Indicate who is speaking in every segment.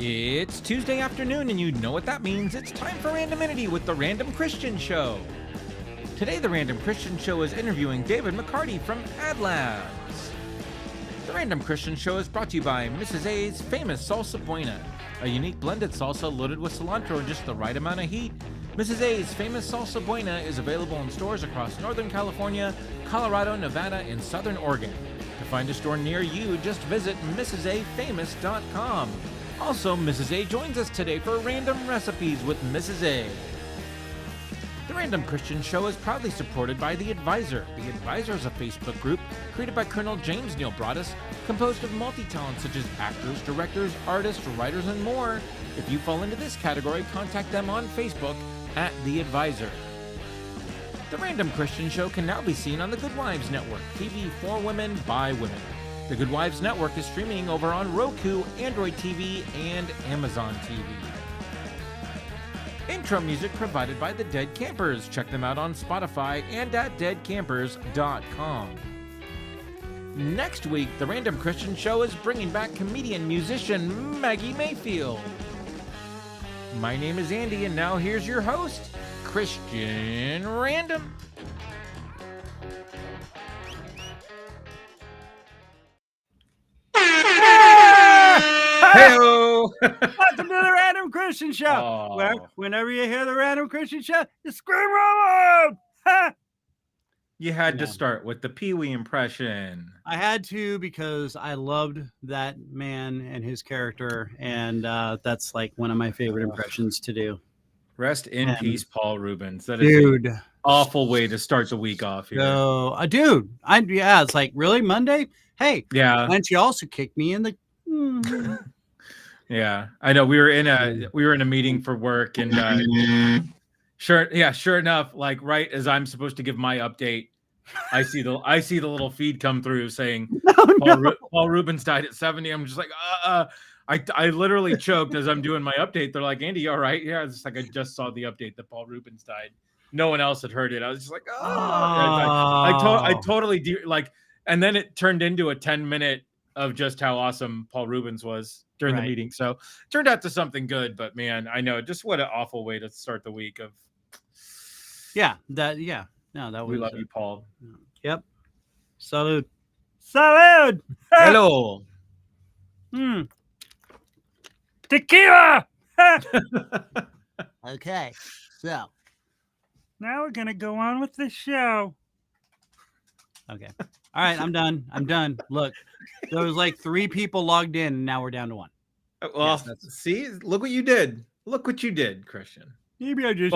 Speaker 1: It's Tuesday afternoon, and you know what that means. It's time for Randominity with the Random Kristian Show. Today, the Random Kristian Show is interviewing David McCarty from AdLabs. The Random Kristian Show is brought to you by Mrs. A's famous Salsa BUENA, a unique blended salsa loaded with cilantro and just the right amount of heat. Mrs. A's famous Salsa BUENA is available in stores across Northern California, Colorado, Nevada, and Southern Oregon. To find a store near you, just visit mrsafamous.com. Also, Mrs. A joins us today for Random Recipes with Mrs. A. The Random Kristian Show is proudly supported by The Advisor. The Advisor is a Facebook group created by Colonel James Neil Broaddus, composed of multi-talents such as actors, directors, artists, writers, and more. If you fall into this category, contact them on Facebook at The Advisor. The Random Kristian Show can now be seen on the Good Wives Network, TV for women by women. The Good Wives Network is streaming over on Roku, Android TV, and Amazon TV. Intro music provided by the Dead Campers. Check them out on Spotify and at deadcampers.com. Next week, the Random Kristian Show is bringing back comedian musician Maggie Mayfield. My name is Andy, and now here's your host, Kristian Random.
Speaker 2: Hey-o! Welcome to the Random Kristian Show, where whenever you hear the Random Kristian Show, you scream real loud!
Speaker 1: You had to start with the Pee-wee impression.
Speaker 2: I had to because I loved that man and his character, and that's like one of my favorite impressions to do.
Speaker 1: Rest in peace, Paul Rubens. That is an awful way to start the week off here.
Speaker 2: So, it's like, really, Monday? Hey, why don't you also kick me in the...
Speaker 1: Yeah, I know. We were in a meeting for work, and sure enough, like right as I'm supposed to give my update, I see the little feed come through saying Paul Rubens died at 70. I'm just like, I literally choked as I'm doing my update. They're like, Andy, you all right? Yeah, it's like I just saw the update that Paul Rubens died. No one else had heard it. I was just like, I totally like, and then it turned into a 10-minute of just how awesome Paul Rubens was during the meeting. So it turned out to something good, but man, I know just what an awful way to start the week of.
Speaker 2: That was.
Speaker 1: We love you, Paul.
Speaker 2: Yep. Salud. Salud.
Speaker 1: Hello.
Speaker 2: Tequila. Okay. So now we're going to go on with the show. Okay. All right, I'm done. Look, there was like 3 people logged in, and now we're down to 1.
Speaker 1: Well, see, look what you did. Look what you did, Kristian.
Speaker 2: Maybe I just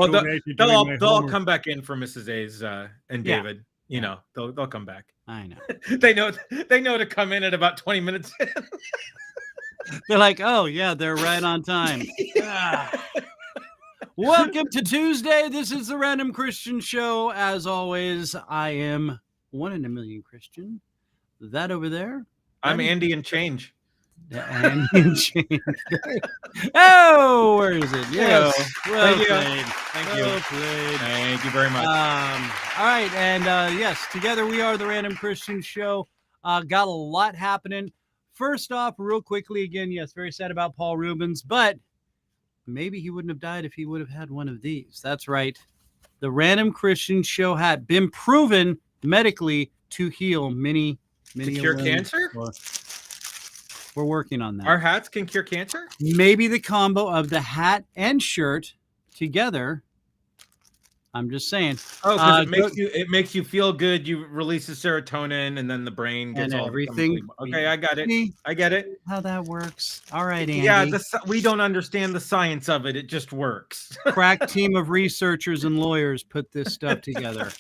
Speaker 1: they'll all come back in for Mrs. A's and David. You know, they'll come back.
Speaker 2: I know.
Speaker 1: they know to come in at about 20 minutes in.
Speaker 2: They're like, oh yeah, they're right on time. Welcome to Tuesday. This is the Random Kristian Show. As always, I am 1 in a million Kristian. That over there.
Speaker 1: I'm Andy and Change.
Speaker 2: Andy and Change. Oh, where is it? Yes. Well played.
Speaker 1: Thank you. Thank you very much.
Speaker 2: All right. And yes, together we are the Random Kristian Show. Got a lot happening. First off, real quickly, again, yes, very sad about Paul Rubens, but maybe he wouldn't have died if he would have had one of these. That's right. The Random Kristian Show had been proven medically to heal many
Speaker 1: to cure cancer.
Speaker 2: We're working on that.
Speaker 1: Our hats can cure cancer.
Speaker 2: Maybe the combo of the hat and shirt together. I'm just saying.
Speaker 1: Oh, because it makes you feel good. You release the serotonin, and then the brain gets
Speaker 2: and
Speaker 1: all
Speaker 2: everything.
Speaker 1: Okay, I got it. I get it.
Speaker 2: How that works. All right, Andy.
Speaker 1: Yeah, we don't understand the science of it. It just works.
Speaker 2: Crack team of researchers and lawyers put this stuff together.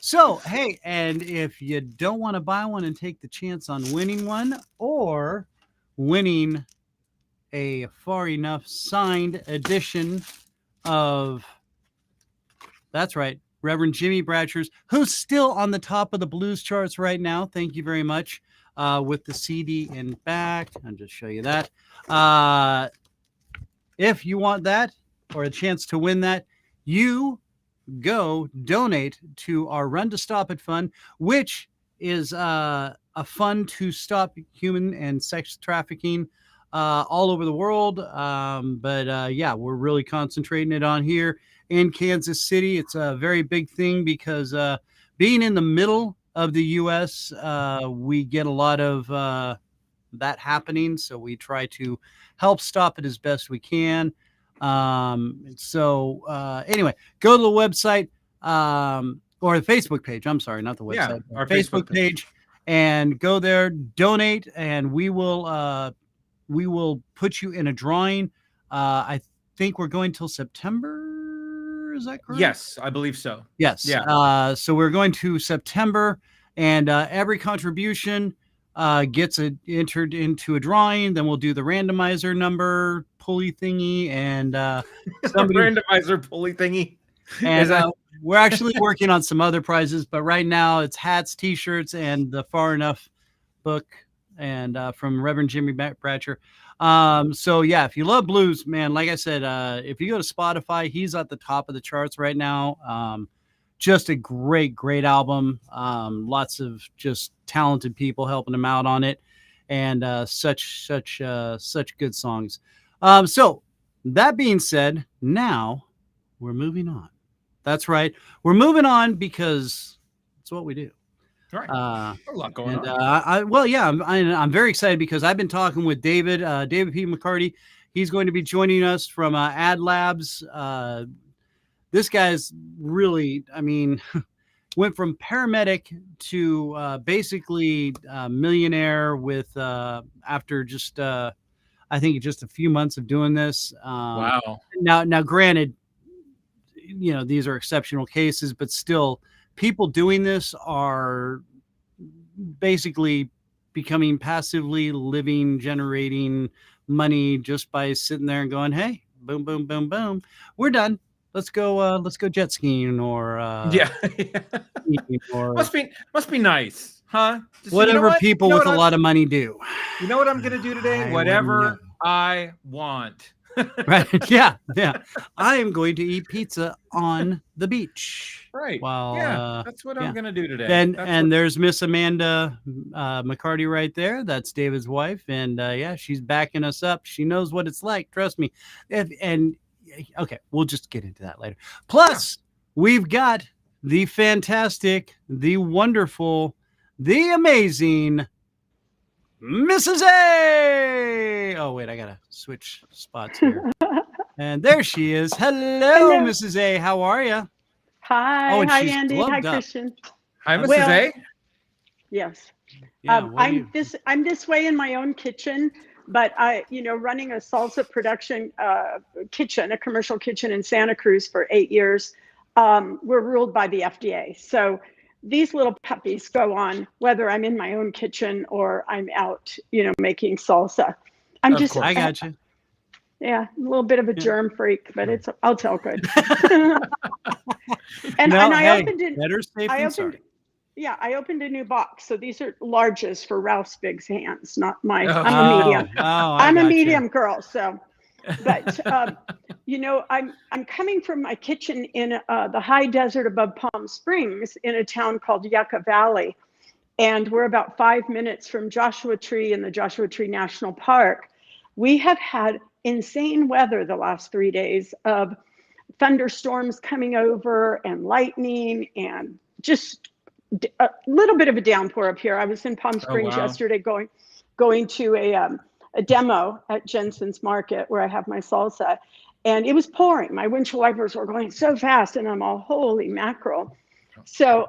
Speaker 2: So, hey, and if you don't want to buy one and take the chance on winning one or winning a far enough signed edition of, that's right, Reverend Jimmy Bratcher's, who's still on the top of the blues charts right now. Thank you very much. With the CD in back. I'll just show you that. If you want that or a chance to win that, you go donate to our Run to Stop It fund, which is a fund to stop human and sex trafficking all over the world. But yeah, we're really concentrating it on here in Kansas City. It's a very big thing because being in the middle of the U.S., we get a lot of that happening. So we try to help stop it as best we can. Anyway, go to the website or the Facebook page. I'm sorry, not the website.
Speaker 1: Our
Speaker 2: Facebook page, and go there, donate, and we will put you in a drawing. I think we're going till September. Is that correct?
Speaker 1: Yes, I believe so.
Speaker 2: Yes.
Speaker 1: Yeah.
Speaker 2: So we're going to September, and every contribution gets entered into a drawing. Then we'll do the randomizer number pulley thingy, and
Speaker 1: randomizer pulley thingy.
Speaker 2: And we're actually working on some other prizes, but right now it's hats, T-shirts, and the Far Enough book, and from Reverend Jimmy Bratcher. So yeah, if you love blues, man, like I said, if you go to Spotify, he's at the top of the charts right now. Just a great album. Lots of just talented people helping him out on it, and such good songs. So that being said, now we're moving on. That's right. We're moving on because it's what we do.
Speaker 1: Right. A lot going on.
Speaker 2: I'm very excited because I've been talking with David P. McCarty. He's going to be joining us from Ad Labs. This guy's really, went from paramedic to basically millionaire with after just I think just a few months of doing this.
Speaker 1: Wow.
Speaker 2: Now, granted, these are exceptional cases, but still, people doing this are basically becoming passively living, generating money just by sitting there and going, "Hey, boom, boom, boom, boom, we're done. Let's go jet skiing or or
Speaker 1: must be nice, huh?
Speaker 2: Whatever people with a lot of money do.
Speaker 1: You know what I'm gonna do today? Whatever I want."
Speaker 2: Right. Yeah. I am going to eat pizza on the beach.
Speaker 1: Right.
Speaker 2: Well,
Speaker 1: that's what I'm gonna do today.
Speaker 2: And there's Miss Amanda McCarty right there. That's David's wife, and she's backing us up. She knows what it's like. Trust me. Okay, we'll just get into that later. Plus, we've got the fantastic, the wonderful, the amazing Mrs. A. Oh, wait, I got to switch spots here. And there she is. Hello, Mrs. A. How are you?
Speaker 3: Hi.
Speaker 2: Oh,
Speaker 3: hi, Andy. Hi, Kristian.
Speaker 1: Hi, Mrs. A.
Speaker 3: Yes.
Speaker 2: Yeah,
Speaker 3: I'm this way in my own kitchen, but running a salsa production kitchen, a commercial kitchen in Santa Cruz for 8 years, we're ruled by the FDA. So these little puppies go on whether I'm in my own kitchen or I'm out, making salsa. I
Speaker 2: got you.
Speaker 3: Yeah, a little bit of a germ freak, but I'll tell good. I opened it.
Speaker 2: Better safe than sorry.
Speaker 3: Yeah, I opened a new box. So these are larges for Ralph's big hands, not my. I'm a medium. I'm a medium girl. So, but I'm coming from my kitchen in the high desert above Palm Springs in a town called Yucca Valley, and we're about 5 minutes from Joshua Tree in the Joshua Tree National Park. We have had insane weather the last 3 days of thunderstorms coming over and lightning and just a little bit of a downpour up here. I was in Palm Springs yesterday going to a demo at Jensen's Market where I have my salsa, and it was pouring. My windshield wipers were going so fast, and I'm all, holy mackerel. So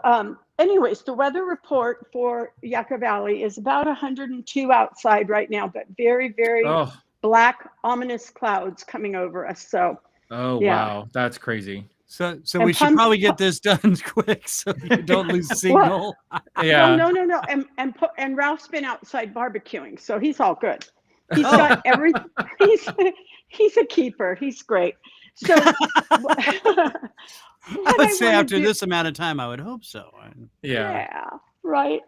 Speaker 3: anyways, the weather report for Yucca Valley is about 102 outside right now, but very, very black, ominous clouds coming over us. So
Speaker 1: wow, that's crazy.
Speaker 2: So we should probably get this done quick so you don't lose signal.
Speaker 3: Well, no. And Ralph's been outside barbecuing, so he's all good. He's got everything. He's a keeper. He's great. So
Speaker 2: I would say after this amount of time, I would hope so.
Speaker 3: Yeah, right.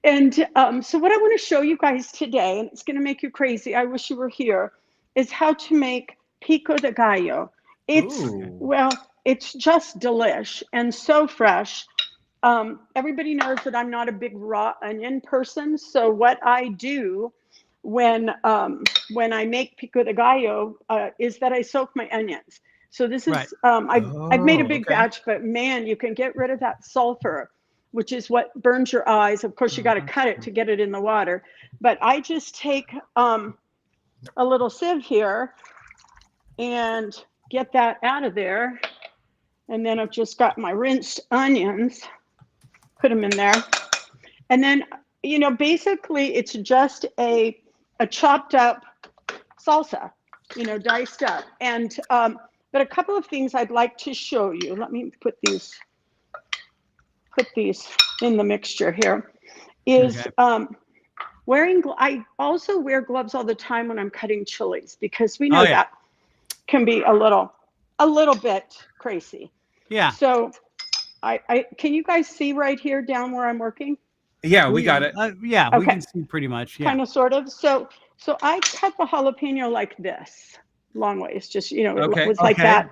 Speaker 3: And so what I want to show you guys today, and it's going to make you crazy, I wish you were here, is how to make pico de gallo. It's just delish and so fresh. Everybody knows that I'm not a big raw onion person. So what I do when I make pico de gallo is that I soak my onions. So this is I've made a big batch, but man, you can get rid of that sulfur, which is what burns your eyes. Of course, you got to cut it to get it in the water. But I just take a little sieve here and get that out of there. And then I've just got my rinsed onions, put them in there. And then, you know, basically it's just a chopped up salsa, you know, diced up. And, but a couple of things I'd like to show you. Let me put these in the mixture here. Is I also wear gloves all the time when I'm cutting chilies, because we know that can be a little bit crazy.
Speaker 2: Yeah.
Speaker 3: So I can you guys see right here down where I'm working?
Speaker 1: Yeah, we got it.
Speaker 2: Yeah, we can see pretty much. Yeah.
Speaker 3: Kind of, sort of. So I cut the jalapeno like this, long ways, just, you know, it was like that.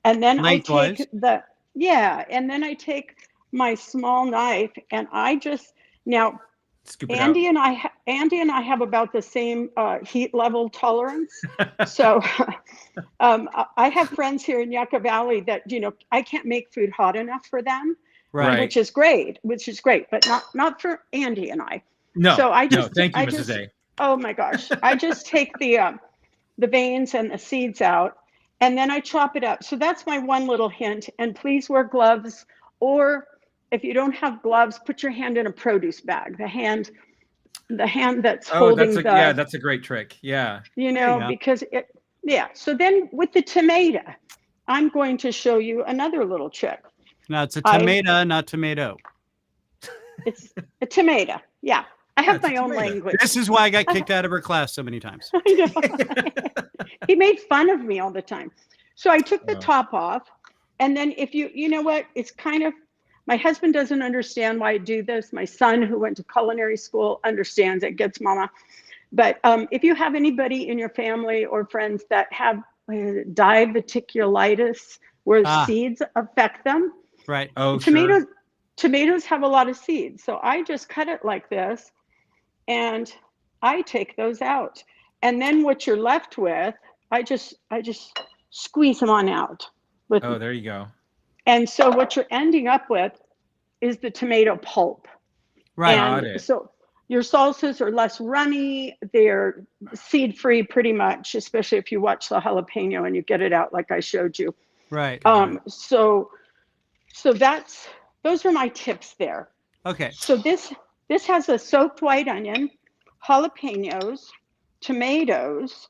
Speaker 3: And then
Speaker 2: Lengthwise.
Speaker 3: and then I take my small knife and I just, now, Andy and I have about the same heat level tolerance. So I have friends here in Yucca Valley that, you know, I can't make food hot enough for them, which is great, but not for Andy and I.
Speaker 1: No.
Speaker 3: So I just
Speaker 1: thank you, Mrs. A.
Speaker 3: Oh my gosh, I just take the veins and the seeds out, and then I chop it up. So that's my one little hint. And please wear gloves, or if you don't have gloves, put your hand in a produce bag. The hand that's holding
Speaker 1: that's a great trick. Yeah.
Speaker 3: You know, because so then with the tomato, I'm going to show you another little trick.
Speaker 2: No, it's a tomato, not tomato.
Speaker 3: It's a tomato. Yeah. I have my own language.
Speaker 2: This is why I got kicked out of her class so many times.
Speaker 3: I know. He made fun of me all the time. So I took the top off, and then if you know what, it's kind of, my husband doesn't understand why I do this. My son, who went to culinary school, understands it, gets mama. But if you have anybody in your family or friends that have diverticulitis, where seeds affect them,
Speaker 2: right?
Speaker 3: Tomatoes have a lot of seeds. So I just cut it like this, and I take those out. And then what you're left with, I just squeeze them on out.
Speaker 1: There you go.
Speaker 3: And so what you're ending up with is the tomato pulp.
Speaker 2: Right.
Speaker 3: And so your salsas are less runny. They're seed-free pretty much, especially if you watch the jalapeno and you get it out like I showed you.
Speaker 2: Right.
Speaker 3: So those are my tips there.
Speaker 2: Okay.
Speaker 3: So this has a soaked white onion, jalapenos, tomatoes,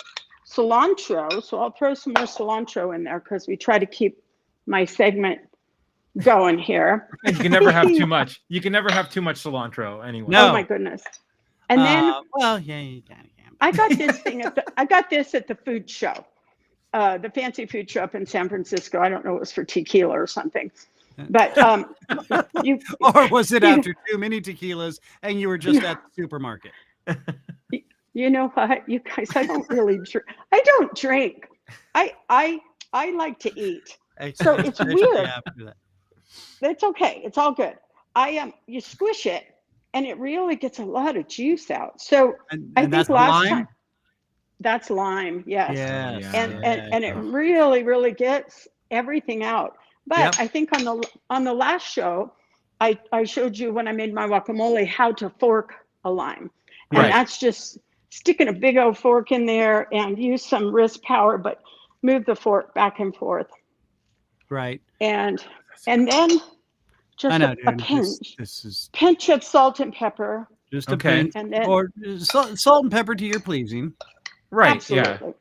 Speaker 3: cilantro. So I'll throw some more cilantro in there because we try to keep my segment going here.
Speaker 1: You can never have too much. You can never have too much cilantro anyway.
Speaker 3: No. Oh my goodness. And then
Speaker 2: you can.
Speaker 3: I got this thing at the food show. The fancy food show up in San Francisco. I don't know, it was for tequila or something. But
Speaker 2: or was it after too many tequilas and you were just at the supermarket?
Speaker 3: You know what, you guys, I don't really drink. I don't drink. I like to eat. So it's weird. It's okay. It's all good. You squish it and it really gets a lot of juice out. So I think last time that's lime. Yes. And it really, really gets everything out. But I think on the last show, I showed you when I made my guacamole how to fork a lime. And that's just sticking a big old fork in there and use some wrist power, but move the fork back and forth.
Speaker 2: Right.
Speaker 3: And then just a pinch. Pinch of salt and pepper.
Speaker 2: Just a pinch.
Speaker 3: And then,
Speaker 2: or salt and pepper to your pleasing.
Speaker 1: Right.
Speaker 3: Absolutely.
Speaker 1: Yeah.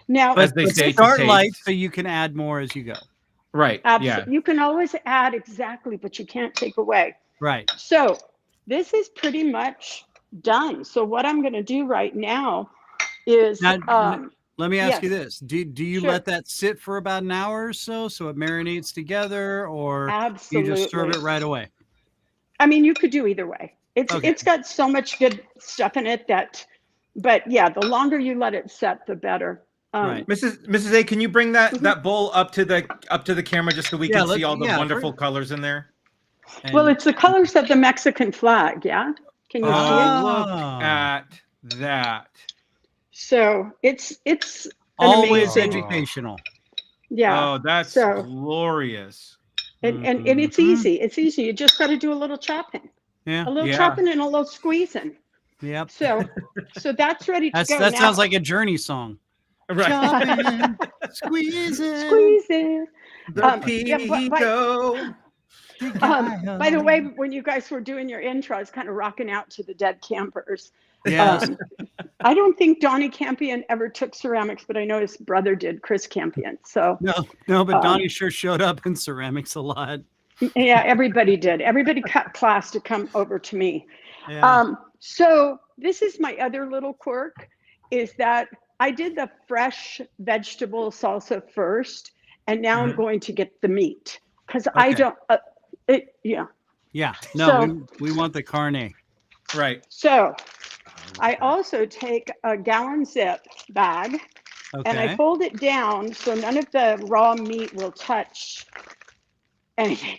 Speaker 3: Now,
Speaker 2: but start light so you can add more as you go.
Speaker 1: Right.
Speaker 3: Absolutely. Yeah. You can always add exactly, but you can't take away.
Speaker 2: Right.
Speaker 3: So this is pretty much done. So what I'm going to do right now is
Speaker 2: let me ask you this. Do you let that sit for about an hour or so it marinates together, or do you just serve it right away?
Speaker 3: I mean, you could do either way. It's got so much good stuff in it but yeah, the longer you let it set, the better.
Speaker 2: Right.
Speaker 1: Mrs. A, can you bring that bowl up to the camera just so we can see all the wonderful colors in there?
Speaker 3: Well, it's the colors of the Mexican flag. Yeah. Can you see it?
Speaker 1: Look at that.
Speaker 3: So it's an
Speaker 2: always
Speaker 3: amazing.
Speaker 2: educational.
Speaker 3: Yeah.
Speaker 1: Oh, that's
Speaker 3: So
Speaker 1: glorious.
Speaker 3: and it's easy. It's easy. You just got to do a little chopping.
Speaker 2: Yeah.
Speaker 3: A little
Speaker 1: Yeah.
Speaker 3: chopping and a little squeezing.
Speaker 2: Yep.
Speaker 3: So that's ready to go.
Speaker 2: That
Speaker 3: now,
Speaker 2: sounds like a Journey song.
Speaker 1: Right.
Speaker 2: Chopping, squeezing,
Speaker 3: squeezing.
Speaker 1: The
Speaker 3: By the way, when you guys were doing your intro, I was kind of rocking out to the Dead Campers.
Speaker 2: Yes.
Speaker 3: I don't think Donnie Campion ever took ceramics, but I know his brother did, Chris Campion. So
Speaker 2: no, but Donnie sure showed up in ceramics a lot.
Speaker 3: Yeah, everybody did. Everybody cut class to come over to me.
Speaker 2: Yeah.
Speaker 3: So this is my other little quirk, is that I did the fresh vegetable salsa first, and now I'm going to get the meat because I don't. Yeah.
Speaker 2: No,
Speaker 3: So,
Speaker 2: we want the carne.
Speaker 1: Right.
Speaker 3: So I also take a gallon zip bag and I fold it down so none of the raw meat will touch anything.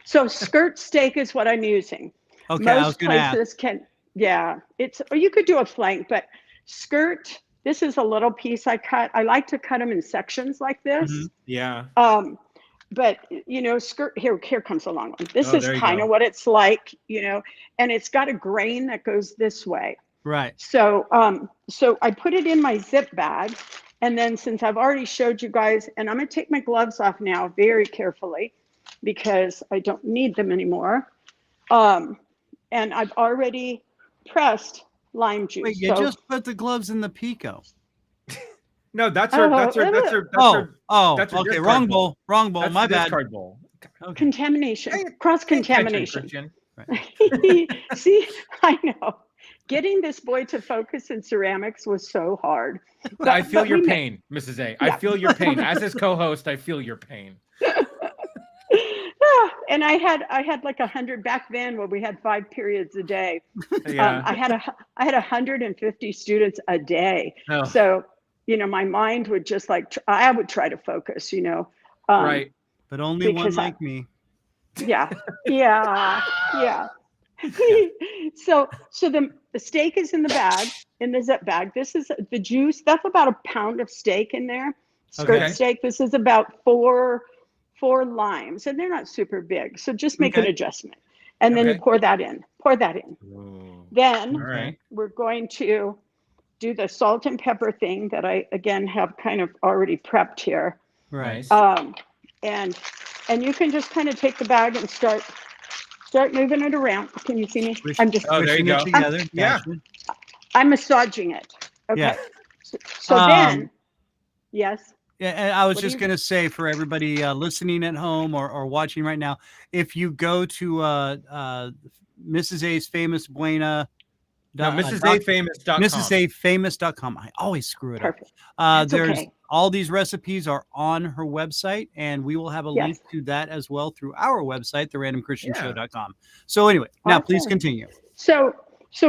Speaker 3: So skirt steak is what I'm using.
Speaker 2: Okay,
Speaker 3: Most places can, or you could do a flank, but skirt, this is a little piece I cut. I like to cut them in sections like this.
Speaker 1: Yeah.
Speaker 3: But skirt, here comes a long one. This is kind of what it's like, and it's got a grain that goes this way.
Speaker 2: Right.
Speaker 3: So I put it in my zip bag, and then since I've already showed you guys, and I'm gonna take my gloves off now very carefully because I don't need them anymore. And I've already pressed lime juice.
Speaker 2: Wait, you just put the gloves in the Pico.
Speaker 1: No, that's her.
Speaker 2: Okay, wrong bowl.
Speaker 1: That's
Speaker 2: My bad.
Speaker 1: Discard bowl.
Speaker 3: Okay. Contamination, cross contamination.
Speaker 1: Right.
Speaker 3: See, I know. Getting this boy to focus in ceramics was so hard. But,
Speaker 1: I feel your pain, Mrs. A. I feel your pain. As his co-host, I feel your pain.
Speaker 3: And I had like 100 back then when we had 5 periods a day.
Speaker 1: Yeah.
Speaker 3: I had 150 students a day.
Speaker 1: Oh.
Speaker 3: So, my mind would just I would try to focus,
Speaker 1: right.
Speaker 2: But only one like me.
Speaker 3: Yeah. So the steak is in the bag, in the zip bag. This is the juice. That's about a pound of steak in there. Skirt steak. This is about four limes, and they're not super big. So just make an adjustment, and then pour that in. Ooh. Then we're going to do the salt and pepper thing that I again have kind of already prepped here.
Speaker 2: Right.
Speaker 3: And you can just kind of take the bag and start moving it around. Can you see me? I'm just
Speaker 1: there you go.
Speaker 2: It together.
Speaker 3: I'm massaging it. Okay.
Speaker 2: Yeah.
Speaker 3: So then, yes.
Speaker 2: Yeah, and I was just going to say for everybody listening at home or watching right now, if you go to Mrs. A's famous BUENA.
Speaker 1: No, MrsAFamous.com.
Speaker 2: MrsAFamous.com. I always screw it up. There's all these recipes are on her website, and we will have a link to that as well through our website, therandomchristianshow.com. So anyway, now please continue.
Speaker 3: So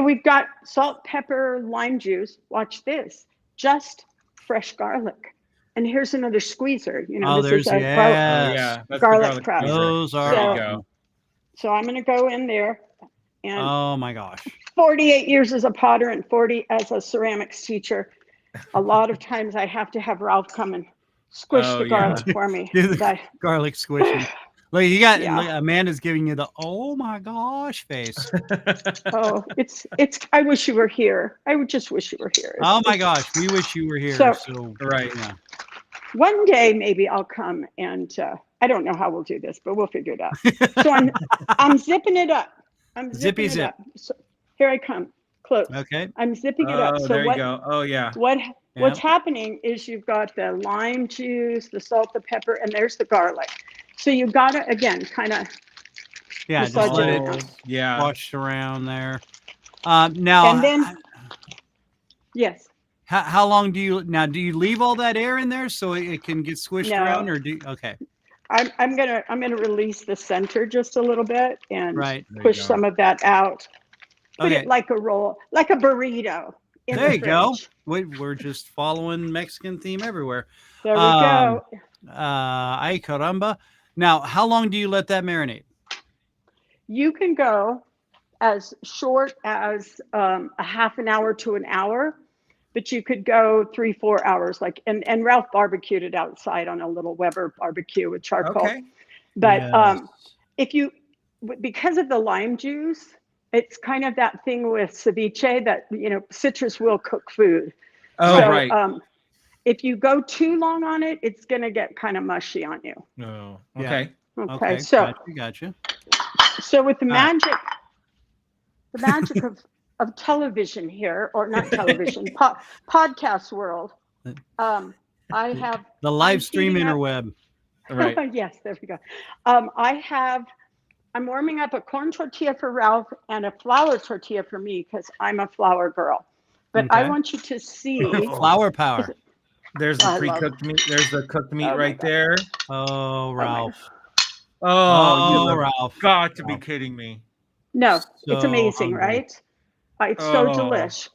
Speaker 3: we've got salt, pepper, lime juice. Watch this. Just fresh garlic. And here's another squeezer. This is a garlic press.
Speaker 2: Those are.
Speaker 1: There you go.
Speaker 3: So I'm going to go in there. And
Speaker 2: oh my gosh.
Speaker 3: 48 years as a potter and 40 as a ceramics teacher. A lot of times I have to have Ralph come and squish the garlic for me.
Speaker 2: Garlic squishing. Look, you got Amanda's giving you the oh my gosh face.
Speaker 3: Oh, it's I wish you were here. I would just wish you were here.
Speaker 2: Oh my gosh, we wish you were here. So
Speaker 1: right.
Speaker 2: Yeah.
Speaker 3: One day maybe I'll come and I don't know how we'll do this, but we'll figure it out. So I'm zipping it up. I'm zipping it up. So here I come. Close.
Speaker 2: Okay.
Speaker 3: I'm zipping it up. So
Speaker 1: there you go. Oh yeah.
Speaker 3: What's happening is you've got the lime juice, the salt, the pepper, and there's the garlic. So you've got to again kind of
Speaker 2: just let it wash around there. Now
Speaker 3: and then yes.
Speaker 2: How long do you leave all that air in there so it can get squished around, or okay?
Speaker 3: I'm gonna release the center just a little bit and push
Speaker 1: go.
Speaker 3: some of that out. Put it like a roll, like a burrito.
Speaker 2: There you go. We're just following Mexican theme everywhere.
Speaker 3: There we go.
Speaker 2: Ay caramba. Now, how long do you let that marinate?
Speaker 3: You can go as short as a half an hour to an hour, but you could go 3-4 hours. Like, and Ralph barbecued it outside on a little Weber barbecue with charcoal.
Speaker 1: Okay.
Speaker 3: But
Speaker 2: Yes.
Speaker 3: if you, because of the lime juice, it's kind of that thing with ceviche that, you know, citrus will cook food.
Speaker 1: Oh,
Speaker 3: So,
Speaker 1: right.
Speaker 3: if you go too long on it, it's going to get kind of mushy on you.
Speaker 1: Oh,
Speaker 2: Yeah.
Speaker 1: okay.
Speaker 3: Okay. So,
Speaker 2: gotcha.
Speaker 3: so with the magic of television here, or not television, podcast world, I have
Speaker 2: The live
Speaker 3: I'm
Speaker 2: stream
Speaker 3: heating up-
Speaker 2: interweb.
Speaker 1: Right.
Speaker 3: Yes, there we go. I'm warming up a corn tortilla for Ralph and a flour tortilla for me because I'm a flour girl. But I
Speaker 2: Okay.
Speaker 3: want you to see.
Speaker 2: Flower power.
Speaker 1: There's the pre-cooked meat. There's the cooked meat
Speaker 3: Oh my
Speaker 1: right
Speaker 3: God.
Speaker 1: there.
Speaker 2: Oh, Ralph.
Speaker 1: Oh,
Speaker 2: Oh,
Speaker 1: you
Speaker 2: Ralph.
Speaker 1: got to be
Speaker 2: Ralph.
Speaker 1: kidding me.
Speaker 3: No, it's
Speaker 2: So
Speaker 3: amazing,
Speaker 2: hungry.
Speaker 3: right? It's so
Speaker 1: Oh.
Speaker 3: delish.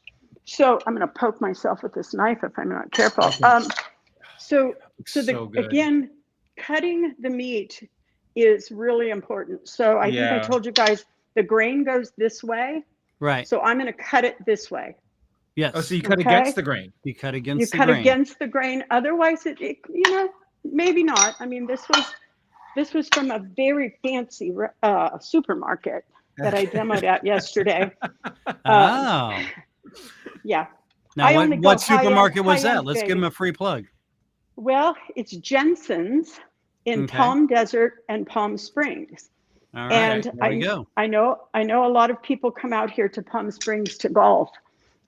Speaker 3: So I'm going to poke myself with this knife if I'm not careful.
Speaker 1: Okay.
Speaker 3: So
Speaker 1: So good.
Speaker 3: again, cutting the meat is really important. So I think I
Speaker 1: Yeah.
Speaker 3: told you guys the grain goes this way.
Speaker 2: Right.
Speaker 3: So I'm going to cut it this way.
Speaker 2: Yes.
Speaker 1: Oh, so you cut
Speaker 3: Okay.
Speaker 1: against the grain.
Speaker 2: You cut
Speaker 3: You
Speaker 2: against the
Speaker 3: cut
Speaker 2: grain.
Speaker 3: against the grain. Otherwise, it you know, maybe not. I mean, this was from a very fancy supermarket that I demoed at yesterday.
Speaker 2: Oh.
Speaker 3: Yeah.
Speaker 2: Now,
Speaker 3: I only go
Speaker 2: what supermarket was that?
Speaker 3: high-end,
Speaker 2: Let's give
Speaker 3: baby.
Speaker 2: him a free plug.
Speaker 3: Well, it's Jensen's in
Speaker 2: Okay.
Speaker 3: Palm Desert and Palm Springs.
Speaker 2: All right.
Speaker 3: And
Speaker 2: there we go.
Speaker 3: I know a lot of people come out here to Palm Springs to golf.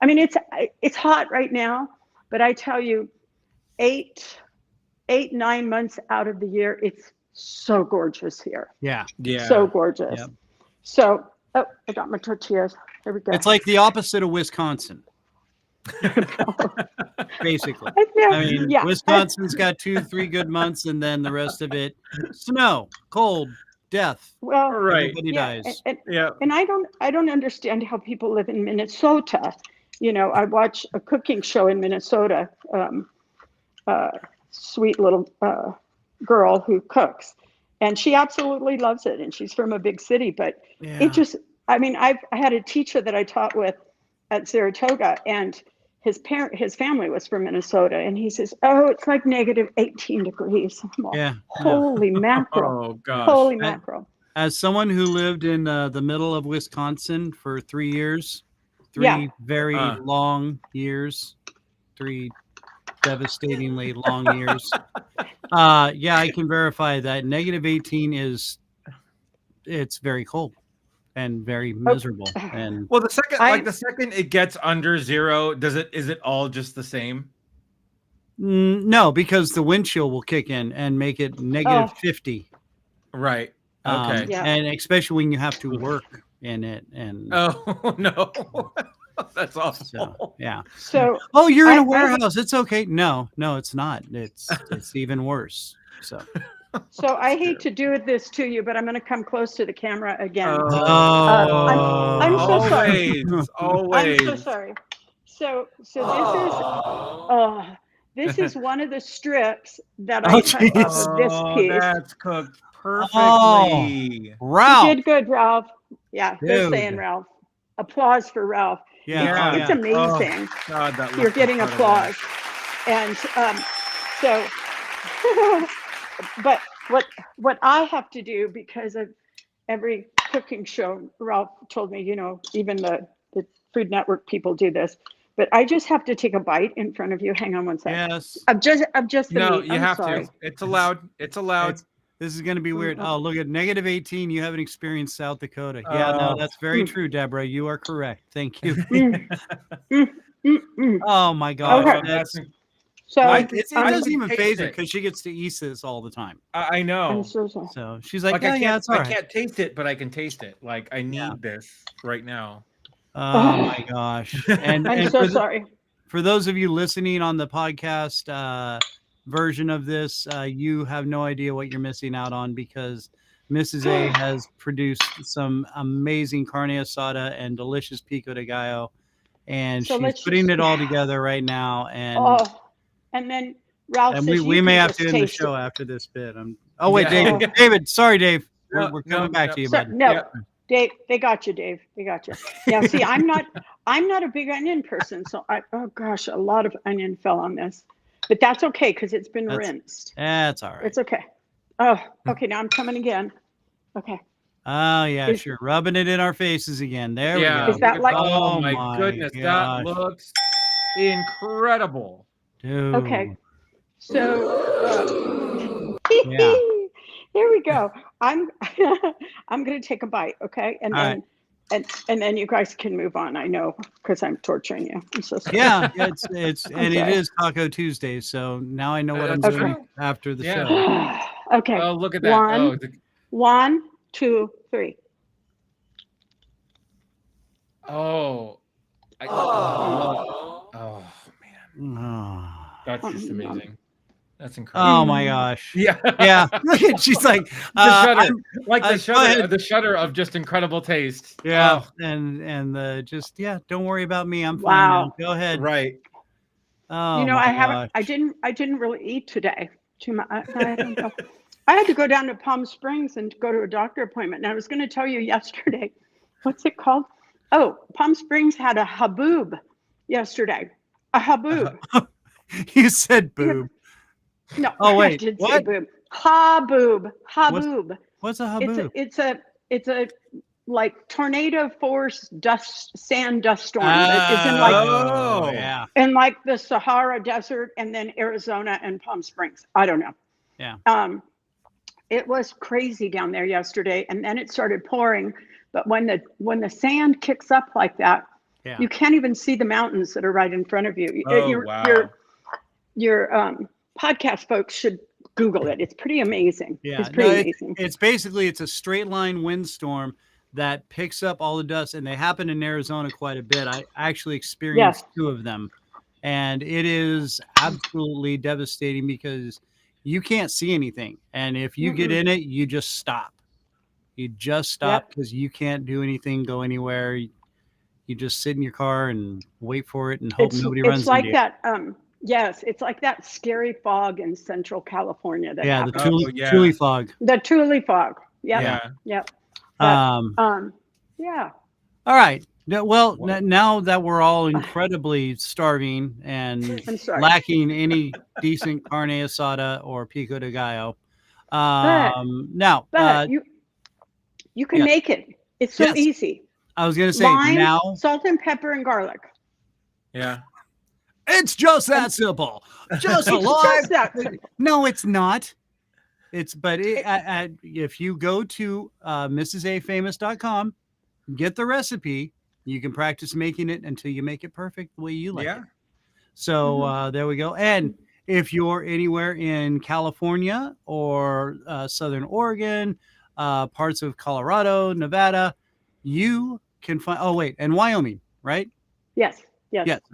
Speaker 3: I mean, it's hot right now, but I tell you, 9 months out of the year, it's so gorgeous here.
Speaker 2: Yeah.
Speaker 1: Yeah.
Speaker 3: So gorgeous.
Speaker 2: Yep.
Speaker 3: So, I got my tortillas. There we go.
Speaker 2: It's like the opposite of Wisconsin. Basically. I mean,
Speaker 3: yeah.
Speaker 2: Wisconsin's got 2-3 good months, and then the rest of it, snow, cold, death.
Speaker 3: Well,
Speaker 1: Right.
Speaker 2: Everybody
Speaker 3: yeah,
Speaker 2: dies.
Speaker 1: Yeah.
Speaker 3: and I don't understand how people live in Minnesota. You know, I watch a cooking show in Minnesota. Sweet little girl who cooks, and she absolutely loves it. And she's from a big city, but
Speaker 2: Yeah.
Speaker 3: it just, I mean, I had a teacher that I taught with at Saratoga, and his family was from Minnesota, and he says, "Oh, it's like negative 18 degrees." I'm all,
Speaker 2: Yeah.
Speaker 3: Holy mackerel!
Speaker 1: Oh gosh.
Speaker 3: Holy mackerel!
Speaker 2: As someone who lived in the middle of Wisconsin for 3 years,
Speaker 3: Yeah.
Speaker 2: very long years, 3 devastatingly long years. Yeah, I can verify that negative 18 it's very cold and very miserable. And
Speaker 1: Well, the second it gets under 0, is it all just the same?
Speaker 2: no, because the wind chill will kick in and make it negative 50.
Speaker 1: Right. Okay.
Speaker 3: Yeah.
Speaker 2: And especially when you have to work in it. And
Speaker 1: Oh no. That's awful.
Speaker 2: so, yeah.
Speaker 3: So
Speaker 2: Oh, you're in a
Speaker 3: I-
Speaker 2: warehouse. It's okay. No, it's not. It's even worse. So.
Speaker 3: So I hate to do this to you, but I'm going to come close to the camera again.
Speaker 2: Oh.
Speaker 3: I'm so sorry.
Speaker 1: Always.
Speaker 3: I'm so sorry. So this is one of the strips that I
Speaker 2: Oh,
Speaker 3: cut off
Speaker 2: jeez.
Speaker 3: of this piece.
Speaker 1: That's cooked perfectly.
Speaker 3: You
Speaker 2: Ralph.
Speaker 3: did good, Ralph. Yeah, good
Speaker 2: Dude.
Speaker 3: saying, Ralph. Applause for Ralph.
Speaker 2: Yeah.
Speaker 3: It's
Speaker 2: yeah.
Speaker 3: amazing.
Speaker 1: God, that
Speaker 3: You're
Speaker 1: looks
Speaker 3: getting
Speaker 1: incredible.
Speaker 3: applause. And so, but what I have to do, because of every cooking show, Ralph told me, you know, even the Food Network people do this, but I just have to take a bite in front of you. Hang on one second.
Speaker 2: Yes.
Speaker 3: I'm just
Speaker 1: No,
Speaker 3: I'm
Speaker 1: you have
Speaker 3: sorry.
Speaker 1: to. It's allowed. It's allowed.
Speaker 2: This is going to be weird. Oh, look at negative 18. You haven't experienced South Dakota. Yeah,
Speaker 1: Oh.
Speaker 2: no, that's very true, Deborah. You are correct. Thank you.
Speaker 3: Mm.
Speaker 2: Oh my God.
Speaker 3: Okay.
Speaker 2: That's,
Speaker 3: So
Speaker 2: it
Speaker 1: I
Speaker 2: doesn't
Speaker 1: can
Speaker 2: even
Speaker 1: taste
Speaker 2: phase her
Speaker 1: it.
Speaker 2: because she gets to eat this all the time.
Speaker 1: I know.
Speaker 3: I'm so sorry.
Speaker 2: So she's like,
Speaker 1: Like
Speaker 2: yeah,
Speaker 1: I
Speaker 2: yeah,
Speaker 1: can't.
Speaker 2: it's all
Speaker 1: I
Speaker 2: right.
Speaker 1: can't taste it, but I can taste it. Like I need
Speaker 2: Yeah.
Speaker 1: this right now.
Speaker 2: Oh my gosh. And,
Speaker 3: I'm
Speaker 2: and
Speaker 3: so
Speaker 2: for,
Speaker 3: sorry.
Speaker 2: for those of you listening on the podcast version of this, you have no idea what you're missing out on because Mrs. A has produced some amazing carne asada and delicious pico de gallo, and
Speaker 3: So
Speaker 2: she's
Speaker 3: let's
Speaker 2: putting
Speaker 3: just-
Speaker 2: it all together right now. And
Speaker 3: And then Ralph
Speaker 2: and
Speaker 3: says
Speaker 2: we
Speaker 3: you
Speaker 2: may
Speaker 3: can
Speaker 2: have
Speaker 3: just
Speaker 2: to end the
Speaker 3: taste
Speaker 2: show
Speaker 3: it.
Speaker 2: after this bit. Oh wait,
Speaker 1: Yeah.
Speaker 2: David. David, sorry, Dave.
Speaker 1: No,
Speaker 2: We're coming back to you,
Speaker 3: So,
Speaker 2: bud.
Speaker 3: no,
Speaker 1: Yeah.
Speaker 3: Dave, they got you, Dave. They got you. Yeah, see, I'm not a big onion person, so oh gosh, a lot of onion fell on this. But that's okay because it's been rinsed.
Speaker 2: That's all right.
Speaker 3: It's okay. Oh, okay, now I'm coming again. Okay.
Speaker 2: Oh yeah, sure. Rubbing it in our faces again. There we go.
Speaker 3: Is that like
Speaker 1: oh my goodness,
Speaker 2: gosh.
Speaker 1: that looks incredible.
Speaker 2: Dude.
Speaker 3: Okay. So
Speaker 2: Yeah.
Speaker 3: here we go. I'm gonna take a bite, okay? And then
Speaker 2: right.
Speaker 3: and then you guys can move on. I know because I'm torturing you. I'm so sorry.
Speaker 2: Yeah, it's and it is Taco Tuesday, so now I know what I'm doing after the show.
Speaker 3: Okay.
Speaker 1: Oh, look at that.
Speaker 3: One, 2, 3.
Speaker 1: Oh, man. That's just amazing. That's incredible.
Speaker 2: Oh my gosh.
Speaker 1: Yeah.
Speaker 2: Yeah. She's like
Speaker 1: the shudder of just incredible taste.
Speaker 2: Yeah.
Speaker 1: Oh.
Speaker 2: And don't worry about me. I'm fine.
Speaker 3: Wow.
Speaker 2: Now. Go ahead.
Speaker 1: Right.
Speaker 2: Oh,
Speaker 3: I didn't really eat today. Too much. I don't know. I had to go down to Palm Springs and go to a doctor appointment. And I was going to tell you yesterday, what's it called? Oh, Palm Springs had a haboob yesterday. A haboob.
Speaker 2: You said boob.
Speaker 3: No.
Speaker 2: Oh wait.
Speaker 3: I did
Speaker 2: what?
Speaker 3: say boob. Haboob. Haboob.
Speaker 2: What's a haboob?
Speaker 3: It's a like tornado force sand dust storm that is in like in like the Sahara Desert and then Arizona and Palm Springs. I don't know.
Speaker 2: Yeah.
Speaker 3: It was crazy down there yesterday, and then it started pouring. But when the sand kicks up like that, you can't even see the mountains that are right in front of you. Your podcast folks should Google it. It's pretty amazing.
Speaker 2: Yeah,
Speaker 3: it's pretty amazing.
Speaker 2: It's basically a straight line windstorm that picks up all the dust, and they happen in Arizona quite a bit. I actually experienced 2 of them, and it is absolutely devastating because you can't see anything. And if you get in it, you just stop. You just stop because you can't do anything, go anywhere. You just sit in your car and wait for it and hope nobody runs into you.
Speaker 3: It's like that. Yes, it's like that scary fog in Central California. That
Speaker 2: the Thule fog.
Speaker 3: The Thule fog. Yep.
Speaker 2: Yeah.
Speaker 3: But, yeah.
Speaker 2: All right. Well, now that we're all incredibly starving and lacking any decent carne asada or pico de gallo, now
Speaker 3: you can make it. It's so easy.
Speaker 2: I was going to say
Speaker 3: lime, salt and pepper and garlic.
Speaker 1: Yeah.
Speaker 2: It's just that simple. Just No, it's not. If you go to mrsafamous.com, get the recipe, you can practice making it until you make it perfect the way you like it. So there we go. And if you're anywhere in California or Southern Oregon, parts of Colorado, Nevada, you can find, and Wyoming, right?
Speaker 3: Yes.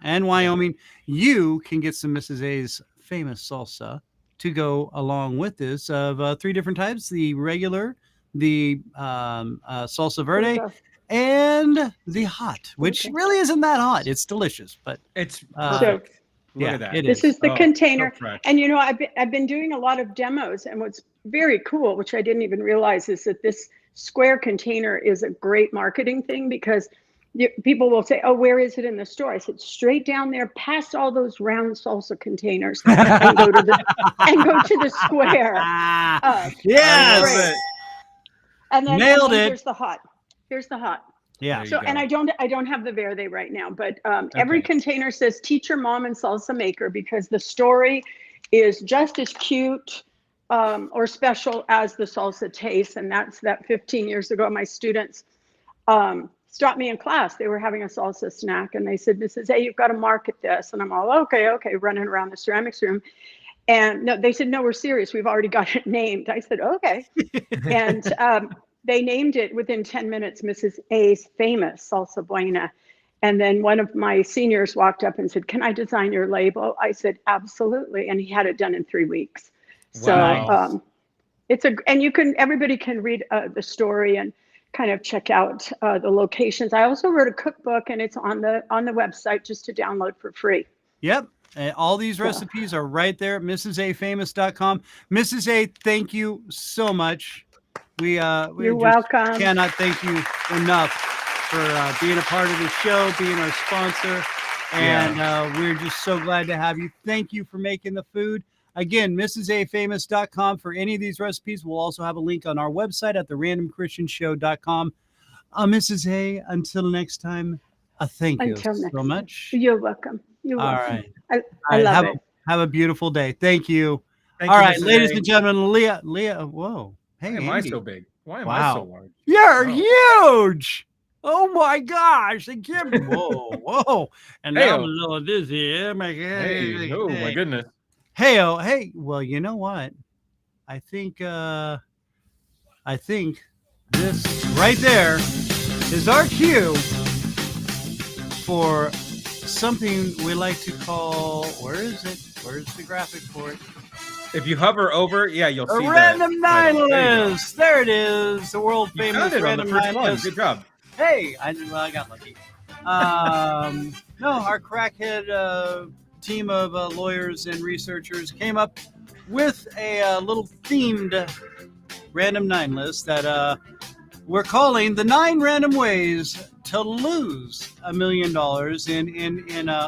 Speaker 2: And Wyoming, you can get some Mrs. A's famous salsa to go along with this of 3 different types: the regular, the salsa verde, and the hot, which really isn't that hot. It's delicious, but
Speaker 1: it's perfect. Look at that.
Speaker 3: This is the container. So and I've been doing a lot of demos, and what's very cool, which I didn't even realize, is that this square container is a great marketing thing because people will say, "Oh, where is it in the store?" I said, "Straight down there, past all those round salsa containers, and go to the square."
Speaker 2: Yes.
Speaker 3: And then
Speaker 2: nailed it.
Speaker 3: Here's the hot.
Speaker 2: Yeah.
Speaker 3: So, and I don't have the verde right now, but every container says "Teacher, Mom, and Salsa Maker" because the story is just as cute or special as the salsa taste. And that's that 15 years ago, my students stopped me in class. They were having a salsa snack and they said, "Mrs. A, you've got to market this." And I'm all, okay, running around the ceramics room. And no, they said, "No, we're serious. We've already got it named." I said, "Okay." And they named it within 10 minutes, Mrs. A's famous salsa BUENA. And then one of my seniors walked up and said, "Can I design your label?" I said, "Absolutely." And he had it done in 3 weeks.
Speaker 1: Wow.
Speaker 3: So everybody can read the story and kind of check out the locations. I also wrote a cookbook and it's on the website just to download for free.
Speaker 2: Yep. And all these recipes are right there at mrsafamous.com. Mrs. A, thank you so much
Speaker 3: You're welcome.
Speaker 2: Cannot thank you enough for being a part of the show, being our sponsor. And we're just so glad to have you. Thank you for making the food. Again, MrsAFamous.com for any of these recipes. We'll also have a link on our website at therandomchristianshow.com. Mrs. A, until next time, thank you so much.
Speaker 3: You're welcome. You're welcome.
Speaker 2: All right.
Speaker 3: I love it.
Speaker 2: Have a beautiful day. Thank you.
Speaker 1: Thank
Speaker 2: All
Speaker 1: you,
Speaker 2: right,
Speaker 1: Mrs.
Speaker 2: ladies
Speaker 1: A.
Speaker 2: and gentlemen, Leah, whoa. Hey,
Speaker 1: Why am I so big? Why am I so large?
Speaker 2: You're huge. Oh my gosh! Whoa! And now I'm a little dizzy. Oh my
Speaker 1: goodness!
Speaker 2: Hey. Well, you know what? I think this right there is our cue for something we like to call. Where is it? Where's the graphic for it?
Speaker 1: If you hover over, you'll see
Speaker 2: a random 9 list. There it is. The world famous random 9 list.
Speaker 1: Good job.
Speaker 2: Hey, I got lucky. No, our crackhead team of lawyers and researchers came up with a little themed random 9 list that we're calling the 9 random ways to lose $1 million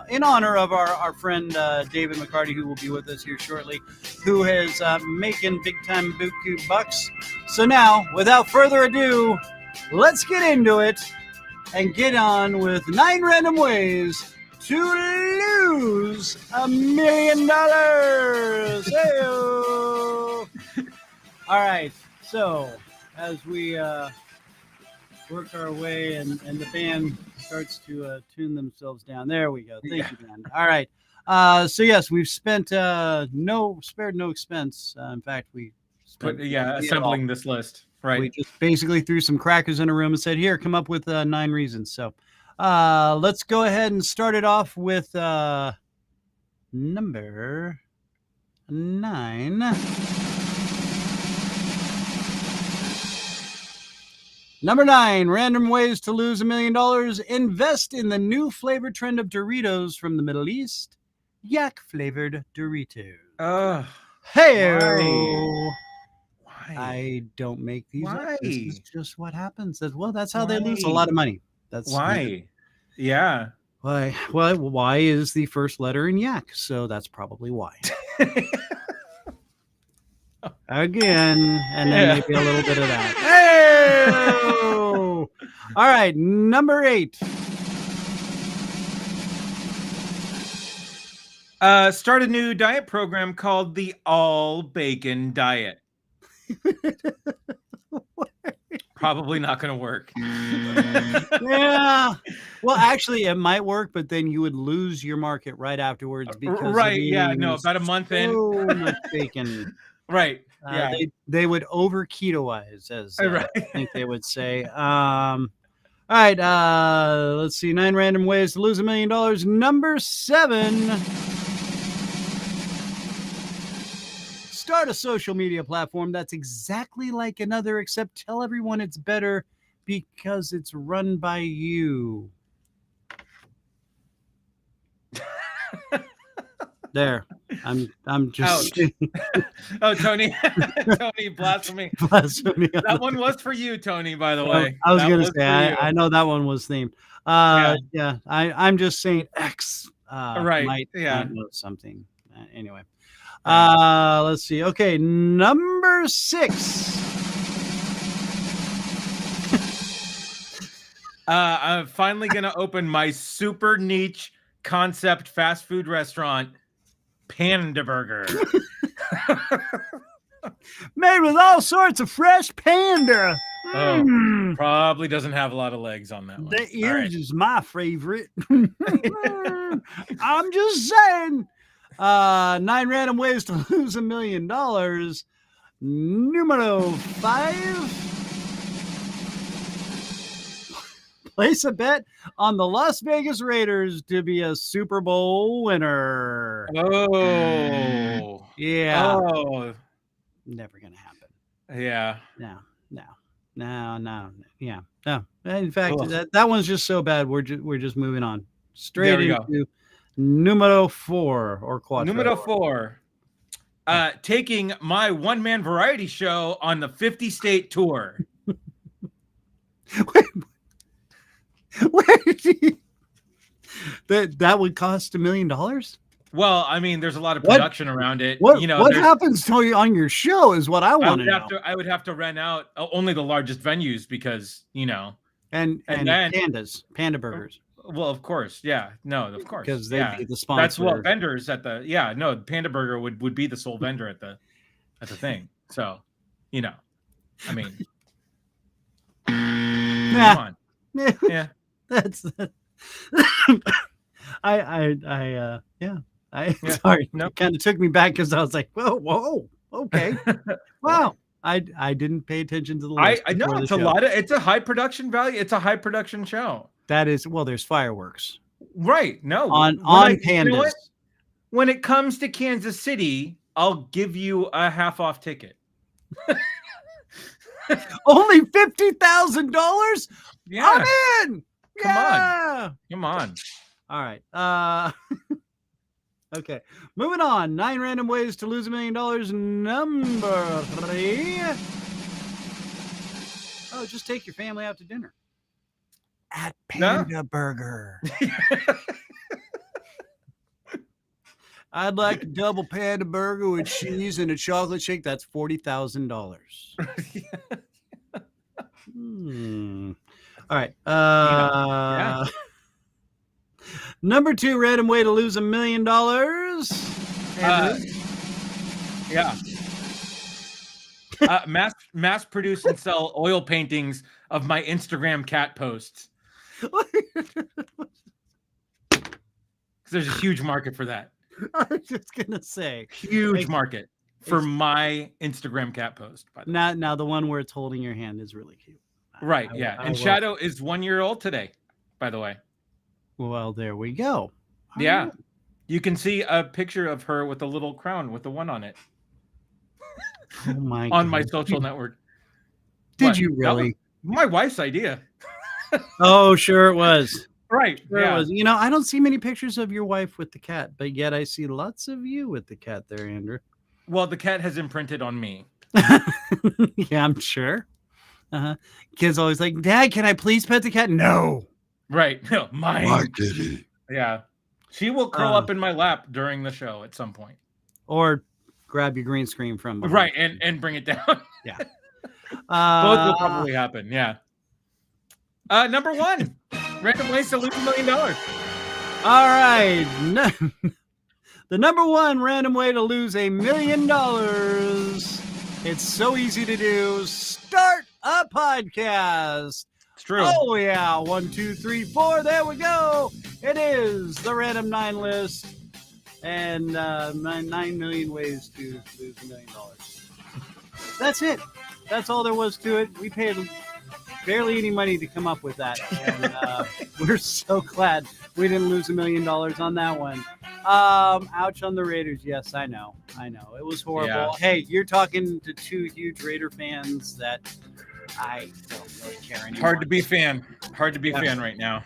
Speaker 2: in honor of our friend David McCarty, who will be with us here shortly, who is making big time buku bucks. So now, without further ado, let's get into it and get on with 9 random ways to lose $1 million. Hey-o. All right, so as we work our way and the band starts to tune themselves down. There we go. Thank you, band. All right. So yes, we've spent spared no expense. In fact, we spent
Speaker 1: assembling this list. Right.
Speaker 2: We just basically threw some crackers in a room and said, "Here, come up with 9 reasons." So, let's go ahead and start it off with number 9. Number 9, random ways to lose $1 million. Invest in the new flavor trend of Doritos from the Middle East. Yak flavored Doritos. Hey. I don't make these up. This is just what happens. That's how they lose a lot of money. That's
Speaker 1: why. Yeah.
Speaker 2: Why? Well, Y is the first letter in yak, so that's probably why. Again, and then maybe a little bit of that. Hey! All right, number 8.
Speaker 1: Start a new diet program called the All Bacon Diet. Probably not going to work.
Speaker 2: Yeah. Well, actually, it might work, but then you would lose your market right afterwards because
Speaker 1: about a month in.
Speaker 2: So much bacon.
Speaker 1: Right.
Speaker 2: They would over ketoize, as I think they would say. All right. Let's see. 9 random ways to lose $1 million. Number 7. Start a social media platform that's exactly like another, except tell everyone it's better because it's run by you. There. I'm just
Speaker 1: Oh, Tony. Tony, blasphemy. That one was for you, Tony, by the way.
Speaker 2: I was going to say I know that one was themed. I'm just saying X might know something. Anyway. Let's see. Okay, number 6.
Speaker 1: I'm finally gonna open my super niche concept fast food restaurant, Panda Burger.
Speaker 2: Made with all sorts of fresh panda.
Speaker 1: Probably doesn't have a lot of legs on that one.
Speaker 2: The ears is my favorite. I'm just saying. 9 random ways to lose $1 million. Numero 5. Place a bet on the Las Vegas Raiders to be a Super Bowl winner.
Speaker 1: Oh.
Speaker 2: Yeah.
Speaker 1: Oh.
Speaker 2: Never gonna happen.
Speaker 1: Yeah.
Speaker 2: No. Yeah. No. In fact, that one's just so bad. We're just moving on straight into numero 4 or quattro.
Speaker 1: Numero 4. taking my one-man variety show on the 50-state tour.
Speaker 2: That would cost $1 million?
Speaker 1: Well, I mean, there's a lot of production around it.
Speaker 2: What happens to you on your show is what I want to know.
Speaker 1: I would have to rent out only the largest venues because, and
Speaker 2: then Panda Burgers.
Speaker 1: Well, of course, yeah, no, of course,
Speaker 2: because they'd be the sponsor.
Speaker 1: That's what vendors at the Panda Burger would be the sole vendor at the thing. So, I mean, come on, yeah,
Speaker 2: that's. Sorry,
Speaker 1: nope.
Speaker 2: It kind of took me back because I was like, whoa, okay, wow. I didn't pay attention to the list.
Speaker 1: I know it's it's a high production value. It's a high production show.
Speaker 2: That is, there's fireworks.
Speaker 1: Right. No.
Speaker 2: On Pandas.
Speaker 1: When it comes to Kansas City, I'll give you a half off ticket.
Speaker 2: Only $50,000?
Speaker 1: Yeah.
Speaker 2: I'm in.
Speaker 1: Come on.
Speaker 2: All right. Okay. Moving on. 9 random ways to lose $1 million. Number 3. Oh, just take your family out to dinner. At Panda Burger. I'd like a double Panda Burger with cheese and a chocolate shake. That's $40,000. All right. Number 2 random way to lose $1 million.
Speaker 1: Mass produce and sell oil paintings of my Instagram cat posts. There's a huge market for that.
Speaker 2: I was just gonna say,
Speaker 1: huge market for my Instagram cat post. By the way.
Speaker 2: Now the one where it's holding your hand is really cute.
Speaker 1: Right? And Shadow is 1 year old today, by the way.
Speaker 2: Well, there we go.
Speaker 1: Yeah, you can see a picture of her with a little crown with the 1 on it.
Speaker 2: Oh my!
Speaker 1: On my social network.
Speaker 2: Did you really?
Speaker 1: My wife's idea.
Speaker 2: Oh, sure it was.
Speaker 1: Right.
Speaker 2: Sure it was. I don't see many pictures of your wife with the cat, but yet I see lots of you with the cat there, Andrew.
Speaker 1: Well, the cat has imprinted on me.
Speaker 2: Yeah, I'm sure. Kids always like, Dad, can I please pet the cat? No.
Speaker 1: Right. No, mine.
Speaker 4: My kitty.
Speaker 1: Yeah. She will curl up in my lap during the show at some point.
Speaker 2: Or grab your green screen from behind.
Speaker 1: Right, and bring it down.
Speaker 2: Yeah.
Speaker 1: Both will probably happen. Yeah. Number 1, random ways to lose $1 million.
Speaker 2: All right. The number 1 random way to lose $1 million. It's so easy to do. Start a podcast.
Speaker 1: It's true.
Speaker 2: Oh yeah. 1, 2, 3, 4. There we go. It is the random 9 list. And 9 million ways to lose $1 million. That's it. That's all there was to it. We paid barely any money to come up with that. And we're so glad we didn't lose $1 million on that one. Ouch on the Raiders. Yes, I know. It was horrible.
Speaker 1: Yeah.
Speaker 2: Hey, you're talking to 2 huge Raider fans that I don't really care anymore.
Speaker 1: Hard to be fan right now.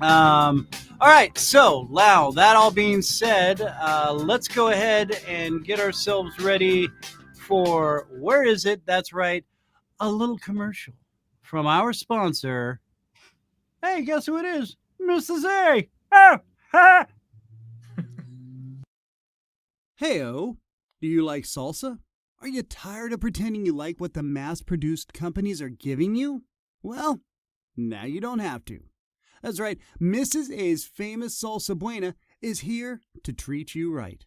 Speaker 2: All right. So, Lau, that all being said, let's go ahead and get ourselves ready for, where is it? That's right, a little commercial from our sponsor. Hey, guess who it is? Mrs. A. Hey-o, do you like salsa? Are you tired of pretending you like what the mass-produced companies are giving you? Well, now you don't have to. That's right, Mrs. A's famous salsa buena is here to treat you right.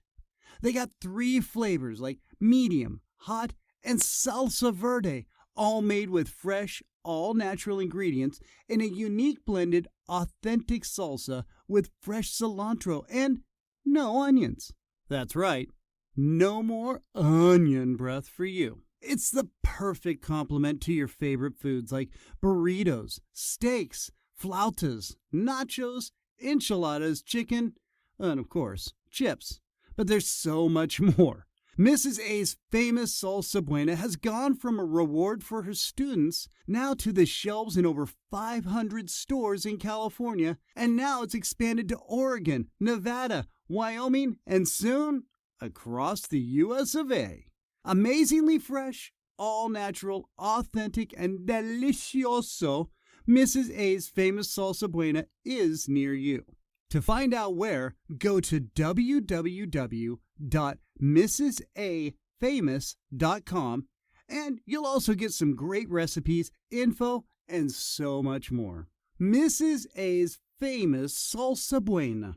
Speaker 2: They got 3 flavors like medium, hot, and salsa verde, all made with fresh, all-natural ingredients in a unique blended, authentic salsa with fresh cilantro and no onions. That's right, no more onion breath for you. It's the perfect complement to your favorite foods like burritos, steaks, flautas, nachos, enchiladas, chicken, and of course, chips. But there's so much more. Mrs. A's famous salsa buena has gone from a reward for her students now to the shelves in over 500 stores in California, and now it's expanded to Oregon, Nevada, Wyoming, and soon, across the US of A. Amazingly fresh, all natural, authentic, and delicioso, Mrs. A's famous salsa buena is near you. To find out where, go to www.mrsafamous.com, and you'll also get some great recipes, info, and so much more. Mrs. A's famous salsa buena.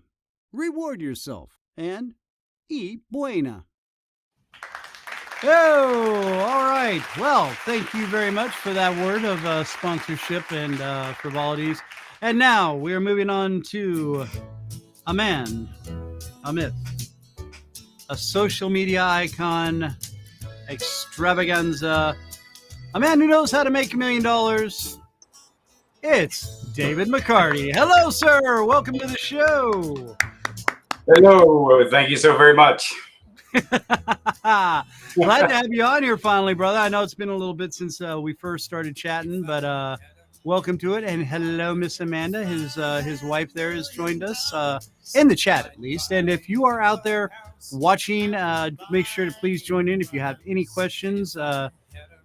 Speaker 2: Reward yourself and eat buena. Oh, all right. Well, thank you very much for that word of sponsorship and frivolities. And now we are moving on to a man, a myth, a social media icon, extravaganza, a man who knows how to make $1 million. It's David McCarty. Hello, sir. Welcome to the show.
Speaker 4: Hello. Thank you so very much.
Speaker 2: Glad to have you on here finally, brother. I know it's been a little bit since we first started chatting, but welcome to it. And hello, Miss Amanda. His wife there has joined us in the chat at least. And if you are out there watching, make sure to please join in. If you have any questions,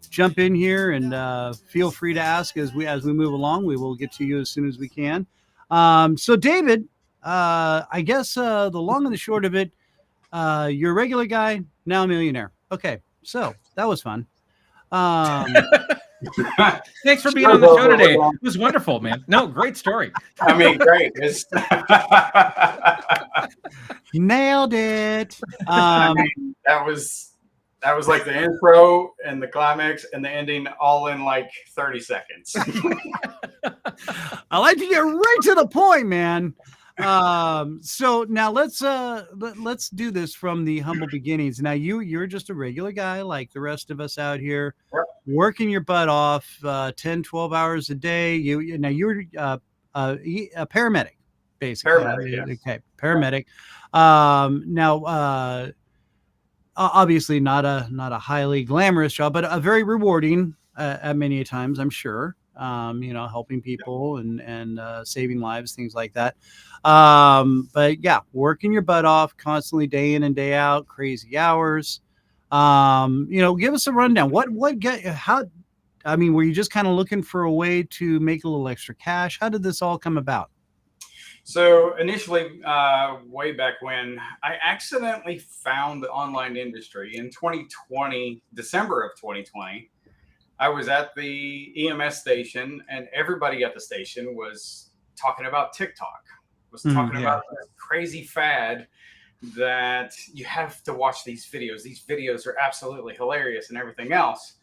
Speaker 2: jump in here and feel free to ask as we move along. We will get to you as soon as we can. So, David, I guess the long and the short of it. You're a regular guy, now a millionaire. Okay, so that was fun.
Speaker 1: Thanks for being on the show today. It was wonderful, man. No, great story.
Speaker 4: I mean, great.
Speaker 2: Nailed it.
Speaker 4: That was like the intro and the climax and the ending all in like 30 seconds.
Speaker 2: I like to get right to the point, man. So now let's do this from the humble beginnings. Now you're just a regular guy like the rest of us out here, working your butt off 10, 12 hours a day. You're a paramedic, basically.
Speaker 4: Paramedic, yes.
Speaker 2: Okay, paramedic. Now obviously not a highly glamorous job, but a very rewarding at many times, I'm sure. Helping people and saving lives, things like that. But yeah, working your butt off constantly, day in and day out, crazy hours. Give us a rundown. Were you just kind of looking for a way to make a little extra cash? How did this all come about?
Speaker 4: So initially, way back when, I accidentally found the online industry in 2020, December of 2020. I was at the EMS station, and everybody at the station was talking about TikTok, was talking about this crazy fad that you have to watch these videos. These videos are absolutely hilarious and everything else.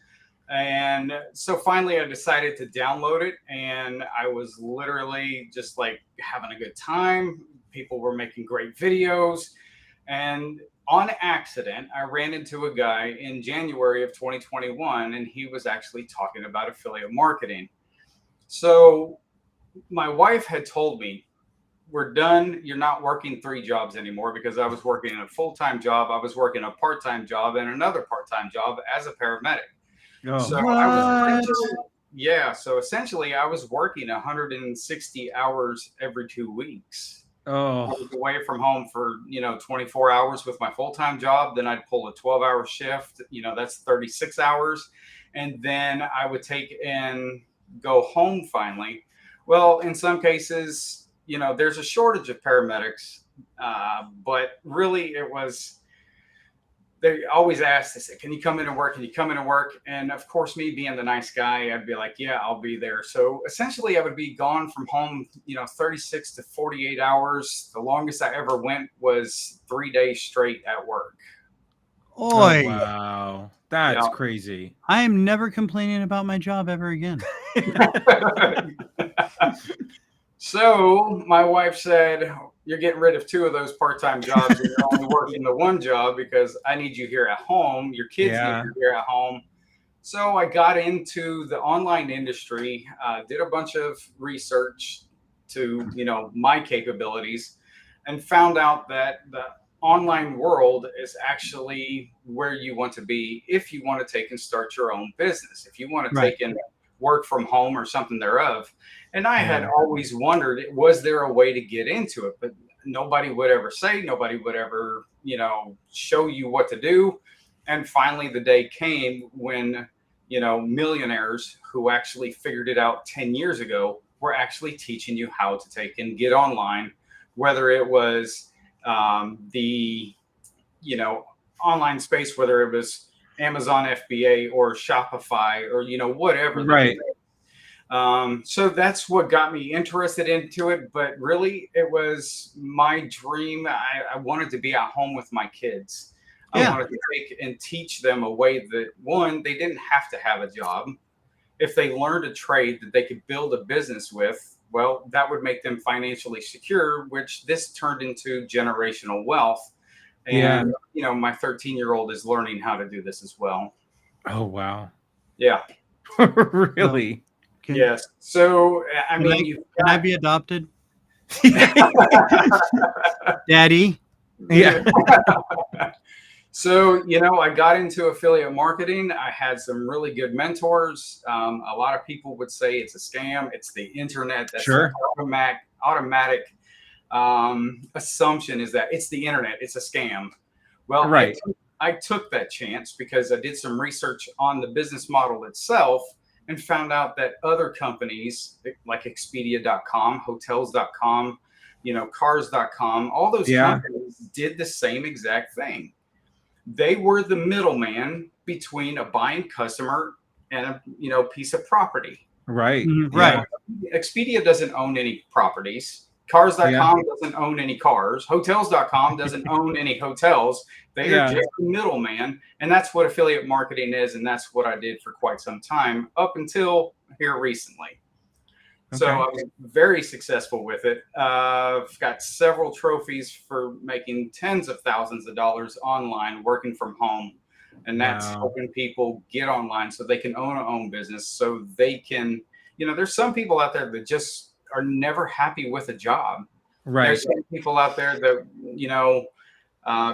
Speaker 4: And so finally I decided to download it, and I was literally just like having a good time. People were making great videos, and on accident, I ran into a guy in January of 2021, and he was actually talking about affiliate marketing. So my wife had told me, we're done. You're not working 3 jobs anymore, because I was working a full-time job. I was working a part-time job and another part-time job as a paramedic.
Speaker 1: Oh,
Speaker 4: so so essentially I was working 160 hours every 2 weeks. I was away from home for 24 hours with my full-time job. Then I'd pull a 12-hour shift. That's 36 hours, and then I would take and go home finally. Well, in some cases, there's a shortage of paramedics, but really it was. They always asked, they said, can you come in and work? Can you come in and work? And of course, me being the nice guy, I'd be like, yeah, I'll be there. So essentially I would be gone from home, 36 to 48 hours. The longest I ever went was 3 days straight at work.
Speaker 2: Oi.
Speaker 1: Oh, wow. That's crazy.
Speaker 2: I am never complaining about my job ever again.
Speaker 4: So my wife said, you're getting rid of 2 of those part-time jobs, and you're only working the 1 job because I need you here at home. Your kids need you here at home. So I got into the online industry, did a bunch of research to, my capabilities, and found out that the online world is actually where you want to be if you want to take and start your own business. If you want to take and work from home or something thereof. And I had always wondered, was there a way to get into it? But nobody would ever say, nobody would ever, show you what to do. And finally, the day came when, millionaires who actually figured it out 10 years ago were actually teaching you how to take and get online, whether it was the, online space, whether it was Amazon FBA or Shopify or, whatever.
Speaker 1: Right.
Speaker 4: So that's what got me interested into it. But really, it was my dream. I wanted to be at home with my kids. I wanted to take and teach them a way that, one, they didn't have to have a job. If they learned a trade that they could build a business with, well, that would make them financially secure, which this turned into generational wealth. And, my 13-year-old is learning how to do this as well.
Speaker 1: Oh, wow.
Speaker 4: Yeah.
Speaker 1: Really?
Speaker 4: Yes. So, I mean,
Speaker 2: can I be adopted? Daddy?
Speaker 1: Yeah.
Speaker 4: So, I got into affiliate marketing. I had some really good mentors. A lot of people would say it's a scam. It's the internet. That's
Speaker 1: sure.
Speaker 4: Automatic assumption is that it's the internet. It's a scam. Well,
Speaker 1: right.
Speaker 4: I took that chance because I did some research on the business model itself and found out that other companies like Expedia.com, hotels.com, cars.com, all those companies did the same exact thing. They were the middleman between a buying customer and a piece of property.
Speaker 1: Right.
Speaker 2: Right.
Speaker 4: Expedia doesn't own any properties. Cars.com doesn't own any cars. Hotels.com doesn't own any hotels. They are just the middleman. And that's what affiliate marketing is. And that's what I did for quite some time up until here recently. Okay. So I was very successful with it. I've got several trophies for making tens of thousands of dollars online, working from home. And that's helping people get online so they can own a own business, so they can, there's some people out there that just are never happy with a job. Right. There's some people out there that,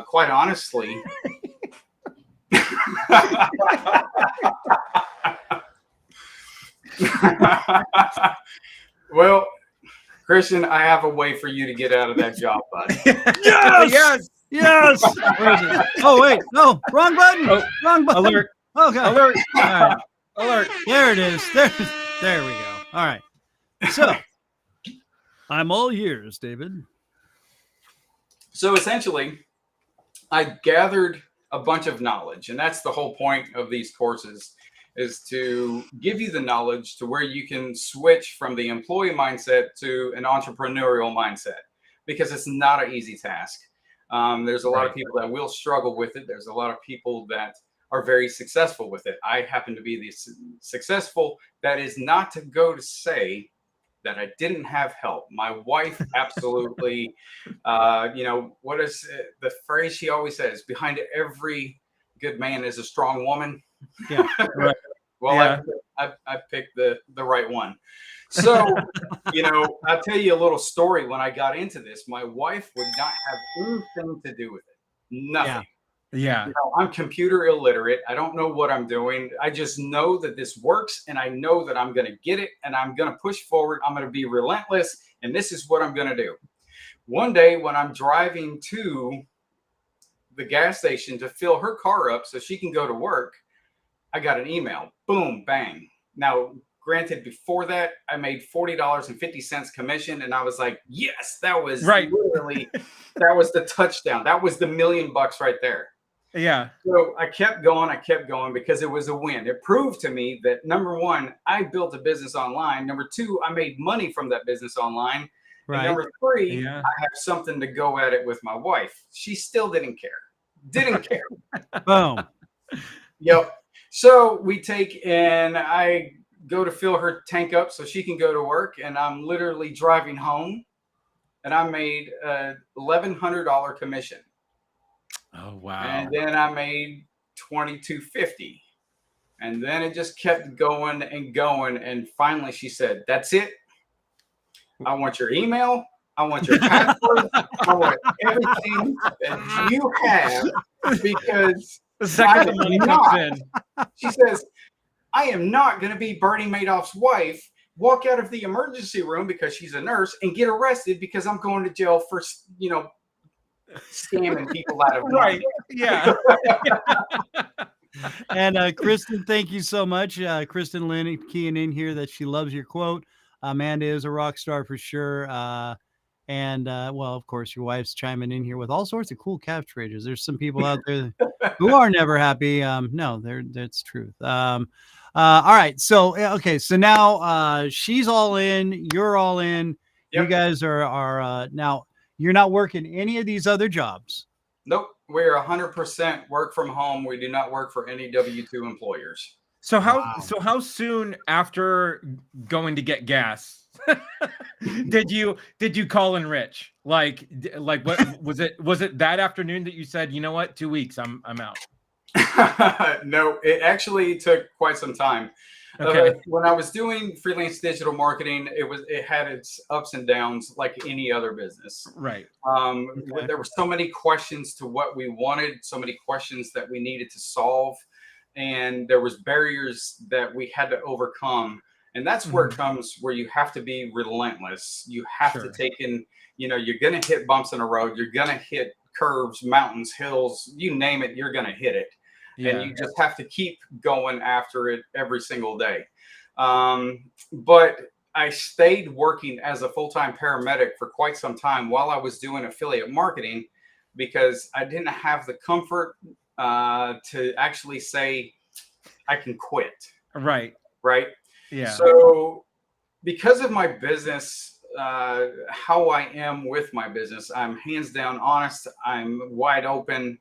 Speaker 4: quite honestly, well, Kristian, I have a way for you to get out of that job, bud.
Speaker 2: Yes. Where is it? Oh, wait. No, wrong button. Wrong button.
Speaker 1: Alert.
Speaker 2: Oh, God.
Speaker 1: Alert.
Speaker 2: All right.
Speaker 1: Alert.
Speaker 2: There it is. There we go. All right. So I'm all ears, David.
Speaker 4: So essentially, I gathered a bunch of knowledge, and that's the whole point of these courses, is to give you the knowledge to where you can switch from the employee mindset to an entrepreneurial mindset, because it's not an easy task. There's a lot of people that will struggle with it. There's a lot of people that are very successful with it. I happen to be the successful. That is not to go to say that I didn't have help. My wife absolutely, what is the phrase she always says? Behind every good man is a strong woman.
Speaker 2: Yeah. Right.
Speaker 4: Well, I picked the right one. So, I'll tell you a little story. When I got into this, my wife would not have anything to do with it. Nothing.
Speaker 1: Yeah.
Speaker 4: I'm computer illiterate. I don't know what I'm doing. I just know that this works, and I know that I'm going to get it, and I'm going to push forward. I'm going to be relentless, and this is what I'm going to do. One day when I'm driving to the gas station to fill her car up so she can go to work, I got an email. Boom, bang. Now, granted, before that, I made $40.50 commission, and I was like, yes, that was literally, that was the touchdown. That was the $1 million right there.
Speaker 1: Yeah.
Speaker 4: So I kept going because it was a win. It proved to me that, number one, I built a business online. Number two, I made money from that business online. Right. And number three, I have something to go at it with my wife. She still didn't care.
Speaker 2: Boom.
Speaker 4: Yep. So we take, and I go to fill her tank up so she can go to work, and I'm literally driving home, and I made a $1,100 commission.
Speaker 1: Oh wow.
Speaker 4: And then I made $2,250, and then it just kept going and going, and finally she said, that's it. I want your email, I want your password, I want everything that you have, because
Speaker 1: the second the money comes in,
Speaker 4: she says, I am not going to be Bernie Madoff's wife walk out of the emergency room because she's a nurse and get arrested because I'm going to jail for, scamming people out of money.
Speaker 1: Right. Yeah.
Speaker 2: And Kristen, thank you so much. Kristen Lynn keying in here that she loves your quote. Amanda is a rock star for sure. And well, of course, your wife's chiming in here with all sorts of cool catchphrases. There's some people out there who are never happy. No, that's truth. All right. So, okay. So now she's all in. You're all in. Yep. You guys are now you're not working any of these other jobs.
Speaker 4: Nope. We're 100% work from home. We do not work for any W-2 employers.
Speaker 1: So how soon after going to get gas did you call in Rich? Like what was it that afternoon that you said, you know what, 2 weeks, I'm out?
Speaker 4: No, it actually took quite some time.
Speaker 1: Okay.
Speaker 4: When I was doing freelance digital marketing, it had its ups and downs like any other business.
Speaker 1: Right.
Speaker 4: Okay. There were so many questions to what we wanted, so many questions that we needed to solve, and there was barriers that we had to overcome. And that's where it comes, where you have to be relentless. You have to take in, you're going to hit bumps in the road. You're going to hit curves, mountains, hills, you name it, you're going to hit it. Yeah. And you just have to keep going after it every single day. But I stayed working as a full-time paramedic for quite some time while I was doing affiliate marketing, because I didn't have the comfort to actually say I can quit.
Speaker 1: Right.
Speaker 4: Right.
Speaker 1: Yeah.
Speaker 4: So because of my business, how I am with my business, I'm hands down honest. I'm wide open.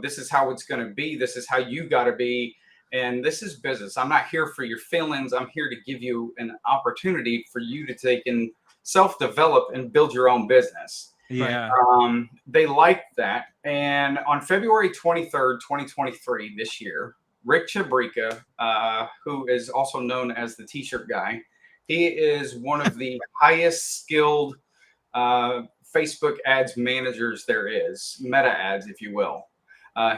Speaker 4: This is how it's going to be. This is how you got to be. And this is business. I'm not here for your feelings. I'm here to give you an opportunity for you to take and self-develop and build your own business.
Speaker 1: Yeah.
Speaker 4: They liked that. And on February 23rd, 2023, this year, Rick Chabrika, who is also known as the T-shirt guy, he is one of the highest skilled Facebook ads managers there is, meta ads, if you will.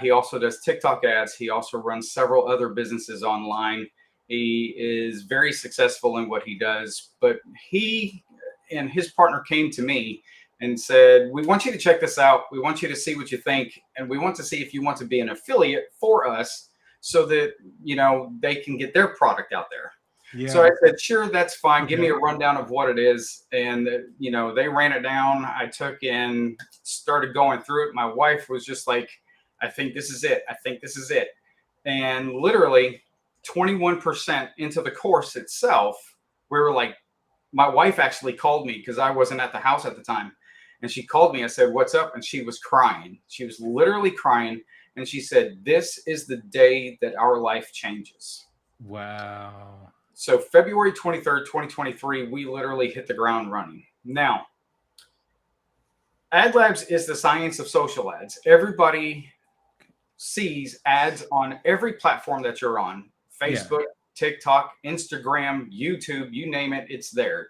Speaker 4: He also does TikTok ads. He also runs several other businesses online. He is very successful in what he does. But he and his partner came to me and said, we want you to check this out. We want you to see what you think. And we want to see if you want to be an affiliate for us so that, they can get their product out there. Yeah. So I said, sure, that's fine. Okay. Give me a rundown of what it is. And, they ran it down. I took and started going through it. My wife was just like, I think this is it. I think this is it. And literally 21% into the course itself, we were like, my wife actually called me because I wasn't at the house at the time. And she called me. I said, what's up? And she was crying. She was literally crying. And she said, this is the day that our life changes.
Speaker 1: Wow.
Speaker 4: So February 23rd, 2023, we literally hit the ground running. Now, Ad Labs is the science of social ads. Everybody sees ads on every platform that you're on. Facebook, TikTok, Instagram, YouTube, you name it, it's there.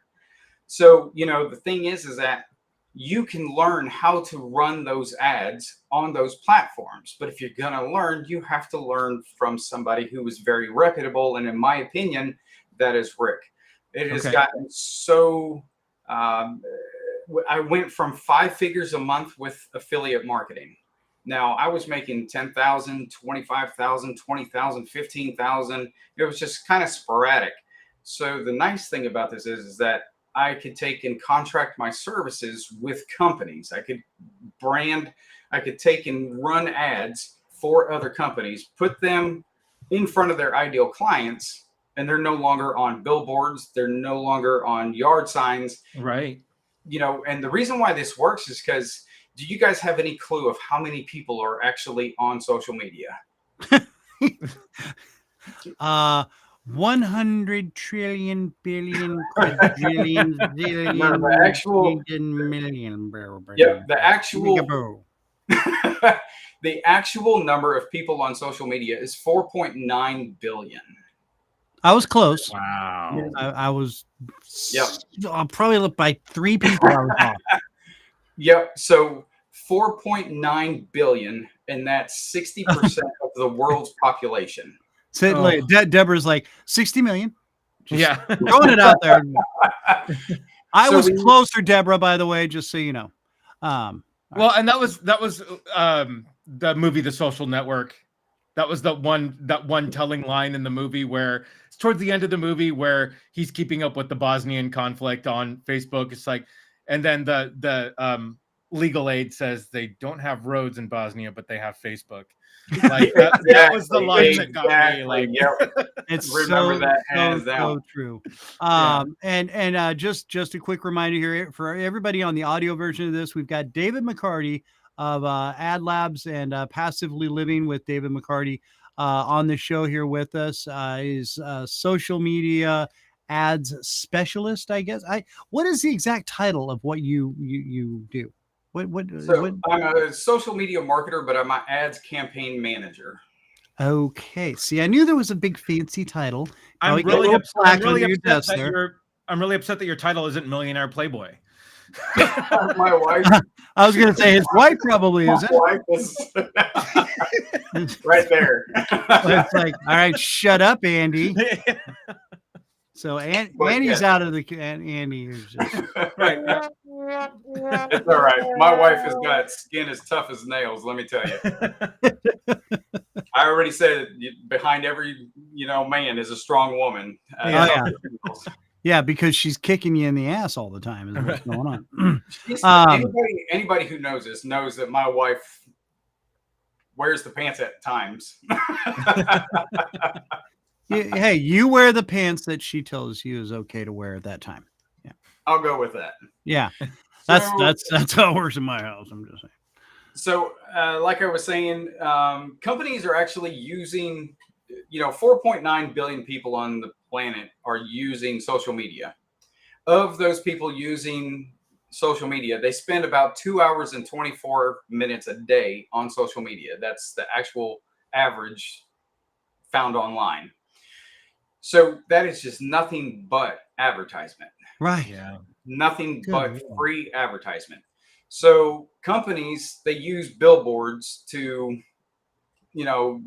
Speaker 4: So, the thing is that you can learn how to run those ads on those platforms. But if you're going to learn, you have to learn from somebody who is very reputable. And in my opinion, that is Rick. It has gotten so, I went from 5 figures a month with affiliate marketing. Now I was making 10,000, 25,000, 20,000, 15,000. It was just kind of sporadic. So the nice thing about this is that I could take and contract my services with companies. I could brand, I could take and run ads for other companies, put them in front of their ideal clients, and they're no longer on billboards. They're no longer on yard signs.
Speaker 1: Right.
Speaker 2: And the reason why this works is because, do you guys have any clue of how many people are actually on social media? 100 trillion billion quadrillion zillion
Speaker 4: the actual
Speaker 2: million.
Speaker 4: Yep, the actual the actual number of people on social media is 4.9 billion.
Speaker 2: I was close.
Speaker 1: Wow.
Speaker 2: I was.
Speaker 4: Yep.
Speaker 2: I'll probably look by 3 people.
Speaker 4: Yep. So 4.9 billion, and that's 60% of the world's population.
Speaker 2: So Deborah's like 60 million. Just throwing it out there. I was closer, Deborah, by the way, just so you know.
Speaker 1: Well, and that was the movie The Social Network. That was that one telling line in the movie where it's towards the end of the movie where he's keeping up with the Bosnian conflict on Facebook. It's like, and then the legal aid says they don't have roads in Bosnia, but they have Facebook. Like that was the line that got me. Like,
Speaker 2: it's
Speaker 4: remember that hands down.
Speaker 2: So true. And just a quick reminder here for everybody on the audio version of this, we've got David McCarty of Ad Labs and Passively Living with David McCarty on the show here with us. He's social media ads specialist, I guess. What is the exact title of what you do?
Speaker 4: I'm a social media marketer, but I'm an ads campaign manager.
Speaker 2: Okay. See, I knew there was a big fancy title.
Speaker 1: I'm really upset that your title isn't Millionaire Playboy.
Speaker 4: My wife.
Speaker 2: I was going to say his wife probably isn't.
Speaker 4: My wife is right there.
Speaker 2: It's like, all right, shut up, Andy. So Andy's out of the Andy is just
Speaker 4: right. It's all right. My wife has got skin as tough as nails. Let me tell you. I already said behind every man is a strong woman.
Speaker 2: Yeah, because she's kicking you in the ass all the time. Is what's going on.
Speaker 4: Anybody who knows this knows that my wife wears the pants at times.
Speaker 2: Hey, you wear the pants that she tells you is okay to wear at that time. Yeah,
Speaker 4: I'll go with that.
Speaker 2: Yeah, that's how it works in my house. I'm just saying.
Speaker 4: So, like I was saying, companies are actually using, 4.9 billion people on the planet are using social media. Of those people using social media, they spend about 2 hours and 24 minutes a day on social media. That's the actual average found online. So that is just nothing but advertisement.
Speaker 2: Right.
Speaker 4: Yeah. Nothing but free advertisement. So companies, they use billboards to,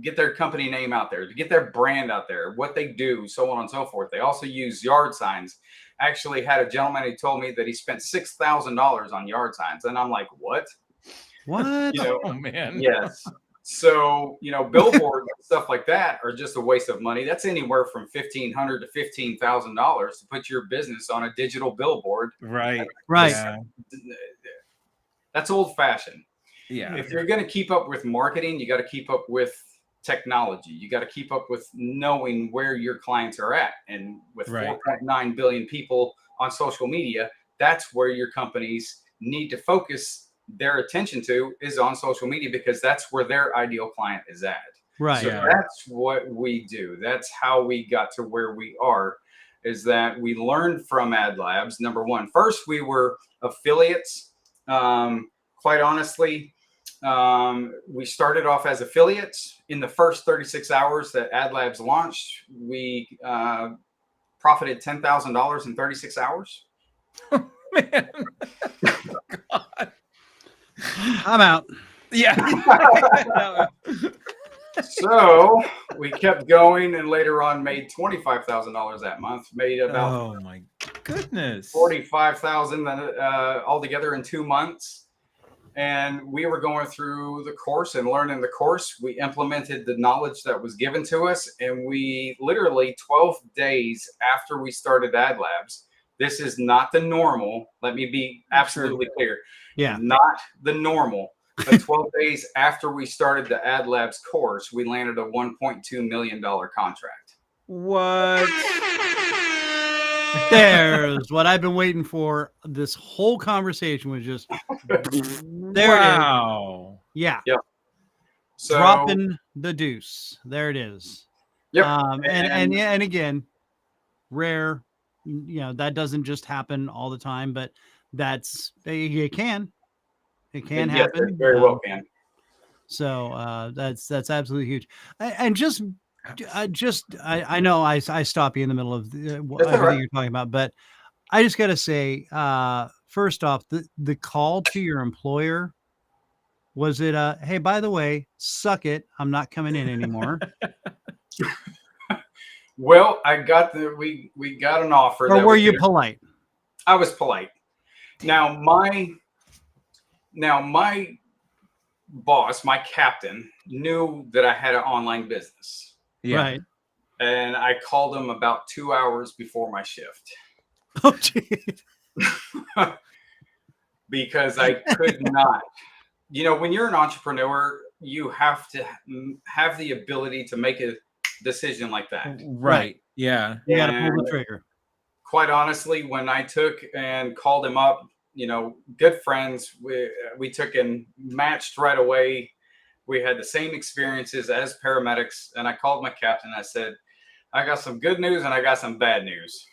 Speaker 4: get their company name out there, to get their brand out there, what they do, so on and so forth. They also use yard signs. I actually had a gentleman who told me that he spent $6,000 on yard signs. And I'm like, what?
Speaker 2: What?
Speaker 1: Oh, man.
Speaker 4: Yes. So, billboards and stuff like that are just a waste of money. That's anywhere from $1,500 to $15,000 to put your business on a digital billboard.
Speaker 1: Right.
Speaker 2: Right.
Speaker 1: Yeah.
Speaker 4: That's old fashioned.
Speaker 1: Yeah.
Speaker 4: If you're going to keep up with marketing, you got to keep up with technology. You got to keep up with knowing where your clients are at. And with 4.9 billion people on social media, that's where your companies need to focus their attention to is on social media, because that's where their ideal client is at.
Speaker 2: Right.
Speaker 4: So that's what we do. That's how we got to where we are, is that we learned from Ad Labs. Number one, first we were affiliates. Quite honestly, we started off as affiliates. In the first 36 hours that Ad Labs launched, we profited $10,000 in 36 hours.
Speaker 1: Man. God.
Speaker 2: I'm out.
Speaker 1: Yeah.
Speaker 4: So we kept going, and later on made $25,000 that month. Made about
Speaker 1: oh my goodness,
Speaker 4: $45,000 altogether in 2 months. And we were going through the course and learning the course. We implemented the knowledge that was given to us, and we literally 12 days after we started Ad Labs. This is not the normal. Let me be absolutely clear.
Speaker 2: Yeah.
Speaker 4: Not the normal. But 12 days after we started the Ad Labs course, we landed a $1.2 million contract.
Speaker 1: What?
Speaker 2: There's what I've been waiting for. This whole conversation was just there.
Speaker 1: Wow.
Speaker 2: It is. Yeah.
Speaker 4: Yep. So,
Speaker 2: dropping the deuce. There it is.
Speaker 4: Yep.
Speaker 2: And again, rare. That doesn't just happen all the time, but it can. It can happen.
Speaker 4: Yes, it very well can.
Speaker 2: So that's absolutely huge. And I know I stop you in the middle of everything you're talking about, but I just got to say, first off, the call to your employer, was it hey, by the way, suck it, I'm not coming in anymore?
Speaker 4: Well, I got we got an offer.
Speaker 2: Or were you polite?
Speaker 4: I was polite. Now my boss, my captain, knew that I had an online business.
Speaker 1: Yeah.
Speaker 2: Right.
Speaker 4: And I called him about 2 hours before my shift.
Speaker 2: Oh, geez.
Speaker 4: Because I could not. When you're an entrepreneur, you have to have the ability to make a decision like that.
Speaker 1: Right. Yeah.
Speaker 2: You got to pull the trigger.
Speaker 4: Quite honestly, when I took and called him up, good friends, we took and matched right away. We had the same experiences as paramedics. And I called my captain. I said, I got some good news and I got some bad news.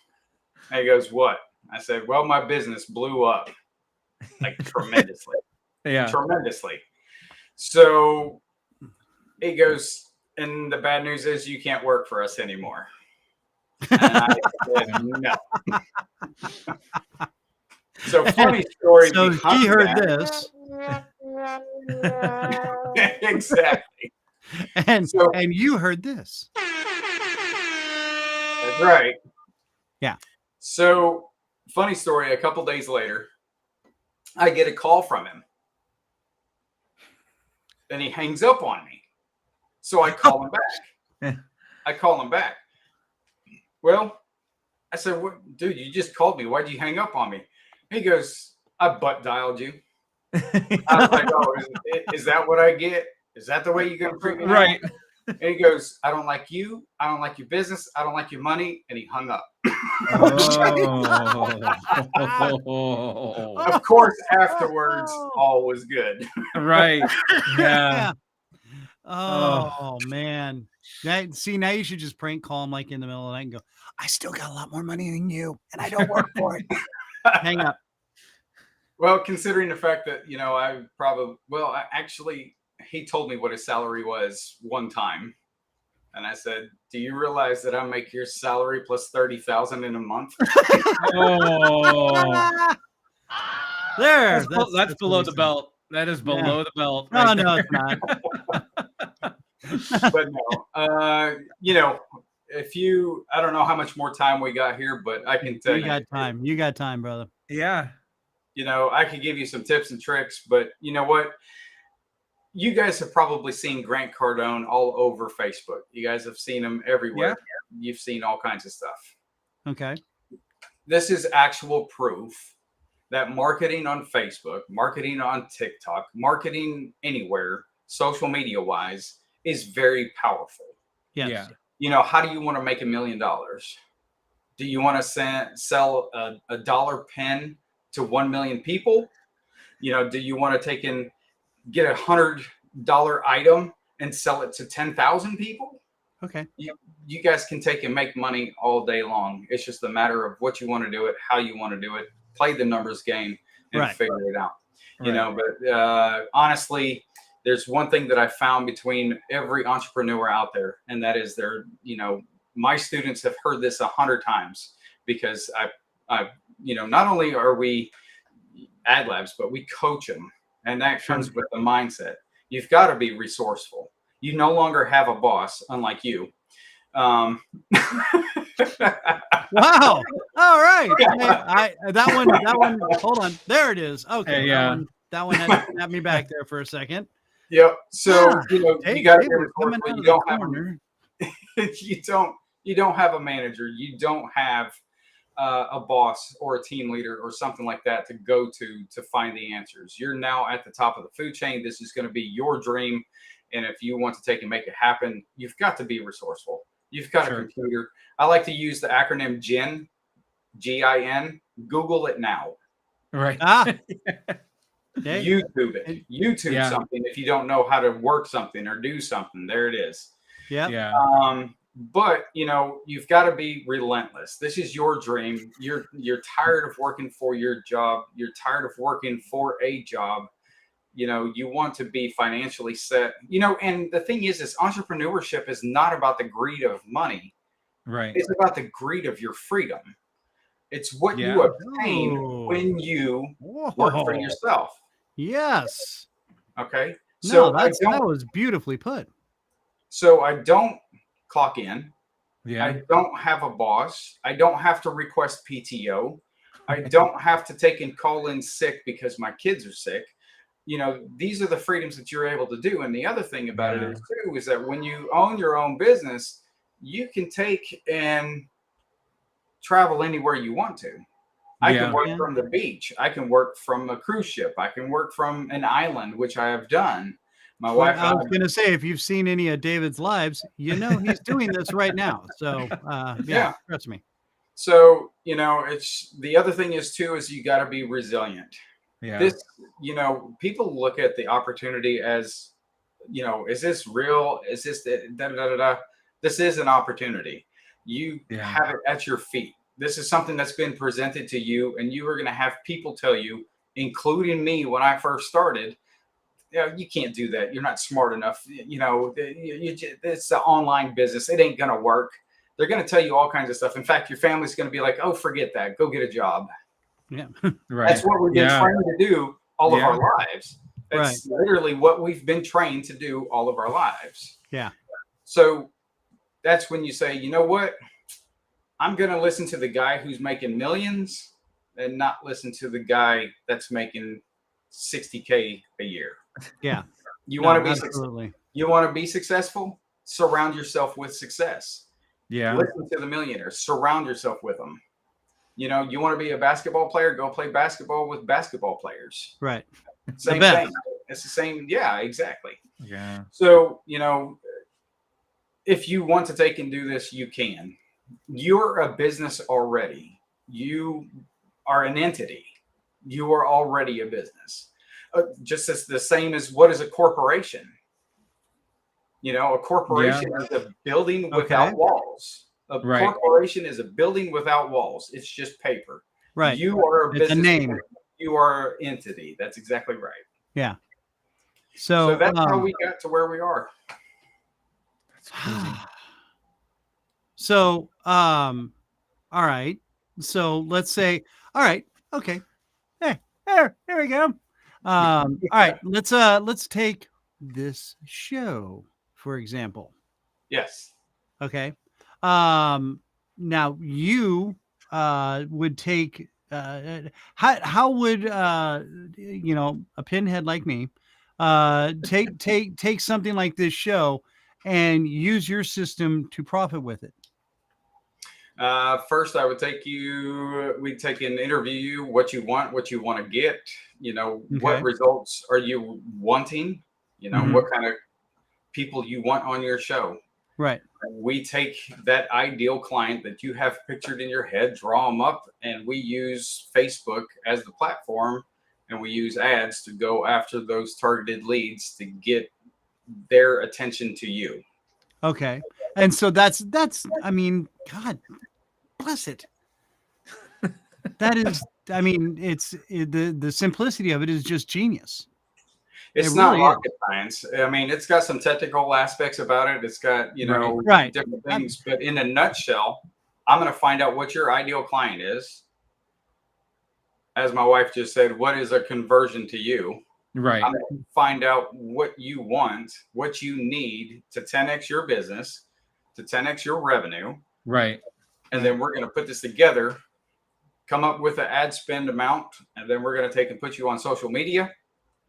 Speaker 4: And he goes, what? I said, well, my business blew up like tremendously.
Speaker 1: Yeah.
Speaker 4: Tremendously. So he goes, and the bad news is you can't work for us anymore. And I said, no. So funny story.
Speaker 2: So he heard this.
Speaker 4: Exactly.
Speaker 2: And you heard this.
Speaker 4: That's right.
Speaker 2: Yeah.
Speaker 4: So funny story. A couple days later, I get a call from him. And he hangs up on me. So I call him back. Well, I said, what, dude, you just called me. Why'd you hang up on me? He goes, I butt dialed you. I was like, oh, is that what I get? Is that the way you're going to treat me now?
Speaker 1: Right.
Speaker 4: And he goes, I don't like you. I don't like your business. I don't like your money. And he hung up.
Speaker 1: Oh.
Speaker 4: Of course, afterwards, all was good.
Speaker 1: Right. Yeah.
Speaker 2: Oh, man. Now you should just prank call him like in the middle of the night and go, I still got a lot more money than you, and I don't work for it. Hang up.
Speaker 4: Well, considering the fact that, actually, he told me what his salary was one time. And I said, do you realize that I make your salary plus 30,000 in a month?
Speaker 1: Oh.
Speaker 2: There.
Speaker 1: That's below the belt. That is below the belt.
Speaker 2: Right no, it's not.
Speaker 4: But no, I don't know how much more time we got here, but I can tell you.
Speaker 2: You got time, brother.
Speaker 1: Yeah.
Speaker 4: I could give you some tips and tricks, but you know what? You guys have probably seen Grant Cardone all over Facebook. You guys have seen him everywhere. Yeah. You've seen all kinds of stuff.
Speaker 2: Okay.
Speaker 4: This is actual proof that marketing on Facebook, marketing on TikTok, marketing anywhere, social media wise, is very powerful.
Speaker 2: Yes.
Speaker 1: Yeah.
Speaker 4: How do you want to make $1 million? Do you want to sell a dollar pen to 1 million people? Do you want to take and get $100 item and sell it to 10,000 people?
Speaker 2: Okay.
Speaker 4: You guys can take and make money all day long. It's just a matter of what you want to do it, how you want to do it, play the numbers game, and figure it out. But honestly, there's one thing that I found between every entrepreneur out there, and that is my students have heard this 100 times because I not only are we ad labs, but we coach them. And that comes with the mindset. You've got to be resourceful. You no longer have a boss, unlike you.
Speaker 2: Wow. All right. That one. Hold on. There it is. Okay.
Speaker 1: Yeah.
Speaker 2: That one had me back there for a second.
Speaker 4: Yep. So you got to be resourceful. You don't have a manager. You don't have a boss or a team leader or something like that to go to find the answers. You're now at the top of the food chain. This is going to be your dream. And if you want to take and make it happen, you've got to be resourceful. You've got a computer. I like to use the acronym GIN, G-I-N. Google it now.
Speaker 1: Right.
Speaker 4: YouTube it. YouTube something if you don't know how to work something or do something. There it is.
Speaker 2: Yeah.
Speaker 4: But you've got to be relentless. This is your dream. You're tired of working for your job. You're tired of working for a job. You want to be financially set. And the thing is entrepreneurship is not about the greed of money.
Speaker 1: Right.
Speaker 4: It's about the greed of your freedom. It's what you obtain when you work for yourself.
Speaker 2: Yes.
Speaker 4: Okay.
Speaker 2: So that was beautifully put.
Speaker 4: So I don't clock in.
Speaker 1: Yeah.
Speaker 4: I don't have a boss. I don't have to request PTO. I don't have to take and call in sick because my kids are sick. These are the freedoms that you're able to do. And the other thing about it is too, is that when you own your own business, you can take and travel anywhere you want to. I can work from the beach. I can work from a cruise ship. I can work from an island, which I have done. My wife.
Speaker 2: I was going to say, if you've seen any of David's lives, he's doing this right now. So trust me.
Speaker 4: So, it's the other thing is too, is you got to be resilient.
Speaker 1: Yeah.
Speaker 4: This, people look at the opportunity as, is this real? Is this This is an opportunity. You have it at your feet. This is something that's been presented to you, and you are going to have people tell you, including me when I first started, you can't do that. You're not smart enough. It's an online business. It ain't going to work. They're going to tell you all kinds of stuff. In fact, your family's going to be like, oh, forget that. Go get a job.
Speaker 2: Yeah.
Speaker 4: Right. That's what we've been trained to do all of our lives. That's literally what we've been trained to do all of our lives.
Speaker 2: Yeah.
Speaker 4: So that's when you say, you know what? I'm going to listen to the guy who's making millions and not listen to the guy that's making $60K a year.
Speaker 2: Yeah.
Speaker 4: You want to be successful? Surround yourself with success.
Speaker 1: Yeah.
Speaker 4: Listen to the millionaires. Surround yourself with them. You want to be a basketball player? Go play basketball with basketball players.
Speaker 2: Right.
Speaker 4: Same thing. It's the same. Yeah, exactly.
Speaker 1: Yeah.
Speaker 4: So, if you want to take and do this, you can. You're a business already. You are an entity. You are already a business. Just as the same as what is a corporation? A corporation is a building without walls. A corporation is a building without walls. It's just paper.
Speaker 2: Right.
Speaker 4: You are a business.
Speaker 2: It's a name.
Speaker 4: You are an entity. That's exactly right.
Speaker 2: Yeah.
Speaker 4: So that's how we got to where we are.
Speaker 1: That's crazy.
Speaker 2: So, all right. So let's say, all right, okay. Hey, there we go. All right, let's take this show, for example.
Speaker 4: Yes.
Speaker 2: Okay. Now you would take how would a pinhead like me take something like this show and use your system to profit with it?
Speaker 4: First, I would we'd take and interview you, what you want to get, what results are you wanting, what kind of people you want on your show.
Speaker 2: Right.
Speaker 4: We take that ideal client that you have pictured in your head, draw them up, and we use Facebook as the platform, and we use ads to go after those targeted leads to get their attention to you.
Speaker 2: Okay. And so that's, I mean, God bless it. That is, I mean, the simplicity of it is just genius.
Speaker 4: It's not rocket science. I mean, it's got some technical aspects about it. It's got, different things. But in a nutshell, I'm going to find out what your ideal client is. As my wife just said, what is a conversion to you?
Speaker 1: Right.
Speaker 4: I'm going to find out what you want, what you need to 10x your business, to 10x your revenue.
Speaker 1: Right.
Speaker 4: And then we're going to put this together, come up with an ad spend amount, and then we're going to take and put you on social media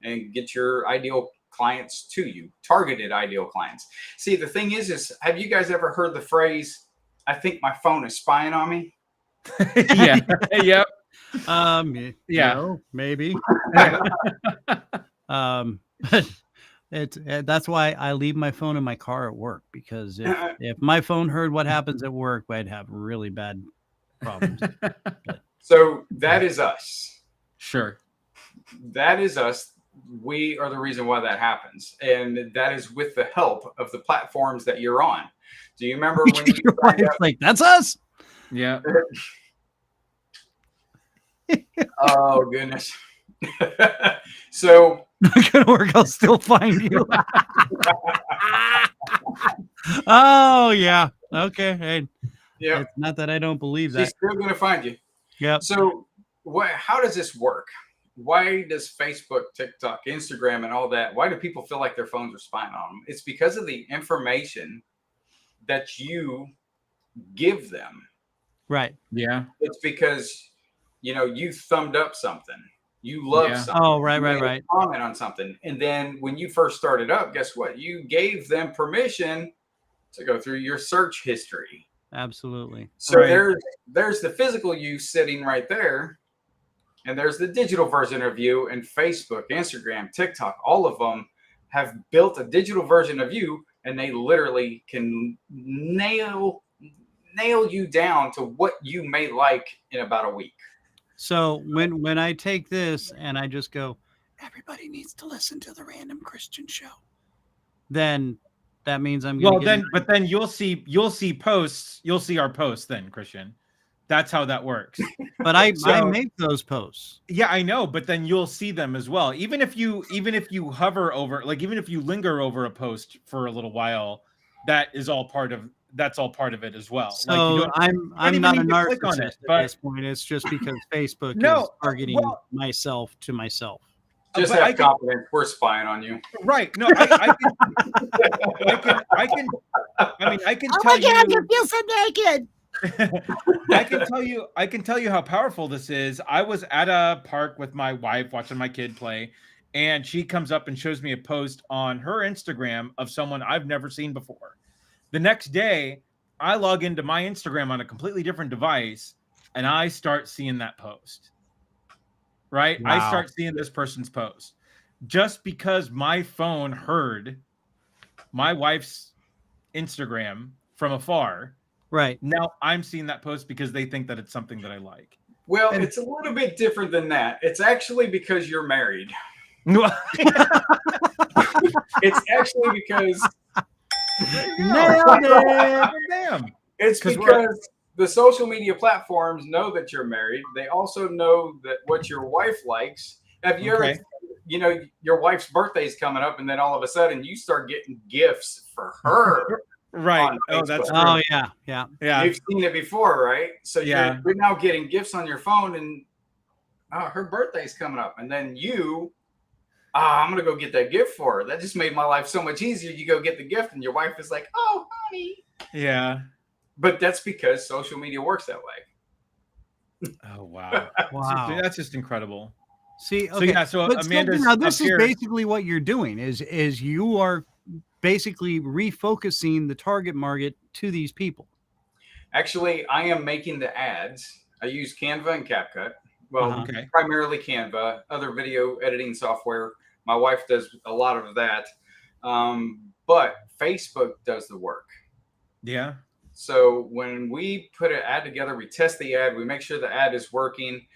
Speaker 4: and get your ideal clients to you, targeted ideal clients. See, the thing is have you guys ever heard the phrase, I think my phone is spying on me?
Speaker 1: Yeah. Yep.
Speaker 2: Yeah, no, maybe. That's why I leave my phone in my car at work, because if my phone heard what happens at work, I'd have really bad problems.
Speaker 4: So that is us.
Speaker 1: Sure.
Speaker 4: That is us. We are the reason why that happens. And that is with the help of the platforms that you're on. Do you remember when
Speaker 2: your wife's like, that's us?
Speaker 1: Yeah.
Speaker 4: Oh, goodness. So
Speaker 2: not gonna work. I'll still find you. Oh, yeah. Okay. Hey,
Speaker 4: yeah.
Speaker 2: It's not that I don't believe that.
Speaker 4: She's still going to find you.
Speaker 2: Yeah.
Speaker 4: So how does this work? Why does Facebook, TikTok, Instagram, and all that, why do people feel like their phones are spying on them? It's because of the information that you give them.
Speaker 2: Right.
Speaker 1: Yeah.
Speaker 4: It's because, you thumbed up something. You love something.
Speaker 2: Oh, right,
Speaker 4: you
Speaker 2: right,
Speaker 4: made a
Speaker 2: right.
Speaker 4: comment on something. And then when you first started up, guess what? You gave them permission to go through your search history.
Speaker 2: Absolutely.
Speaker 4: So there's the physical you sitting right there. And there's the digital version of you, and Facebook, Instagram, TikTok, all of them have built a digital version of you, and they literally can nail you down to what you may like in about a week.
Speaker 2: So when I take this and I just go, everybody needs to listen to the Random Christian Show, then that means I'm going to
Speaker 1: But then you'll see posts. You'll see our posts then, Kristian. That's how that works.
Speaker 2: But I make those posts.
Speaker 1: Yeah, I know, but then you'll see them as well. Even if you hover over, like even if you linger over a post for a little while, that's all part of it as well.
Speaker 2: So
Speaker 1: like
Speaker 2: I'm not a narcissist at this point. It's just because Facebook is targeting myself to myself.
Speaker 4: Just have confidence. We're spying on you.
Speaker 1: Right. No, I can tell you.
Speaker 2: God, you feel so naked.
Speaker 1: I can tell you how powerful this is. I was at a park with my wife watching my kid play, and she comes up and shows me a post on her Instagram of someone I've never seen before. The next day, I log into my Instagram on a completely different device, and I start seeing that post. Right? Wow. I start seeing this person's post just because my phone heard my wife's Instagram from afar.
Speaker 2: Right.
Speaker 1: Now I'm seeing that post because they think that it's something that I like.
Speaker 4: Well, it's a little bit different than that. It's actually because you're married. It's actually because
Speaker 1: damn.
Speaker 4: It's because the social media platforms know that you're married. They also know that what your wife likes. Have you ever, your wife's birthday's coming up, and then all of a sudden you start getting gifts for her.
Speaker 1: Right. Oh, that's true.
Speaker 2: Oh, yeah.
Speaker 4: You've seen it before, right? So you're now getting gifts on your phone, and her birthday's coming up, and then I'm gonna go get that gift for her. That just made my life so much easier. You go get the gift, and your wife is like, "Oh, honey."
Speaker 1: Yeah.
Speaker 4: But that's because social media works that way.
Speaker 1: Oh wow! Wow, that's just incredible.
Speaker 2: See, okay.
Speaker 1: So Amanda's
Speaker 2: now this is basically what you're doing. Is you are basically refocusing the target market to these people.
Speaker 4: Actually, I am making the ads. I use Canva and CapCut. Well, primarily Canva, other video editing software. My wife does a lot of that. But Facebook does the work.
Speaker 1: Yeah.
Speaker 4: So when we put an ad together, we test the ad. We make sure the ad is working.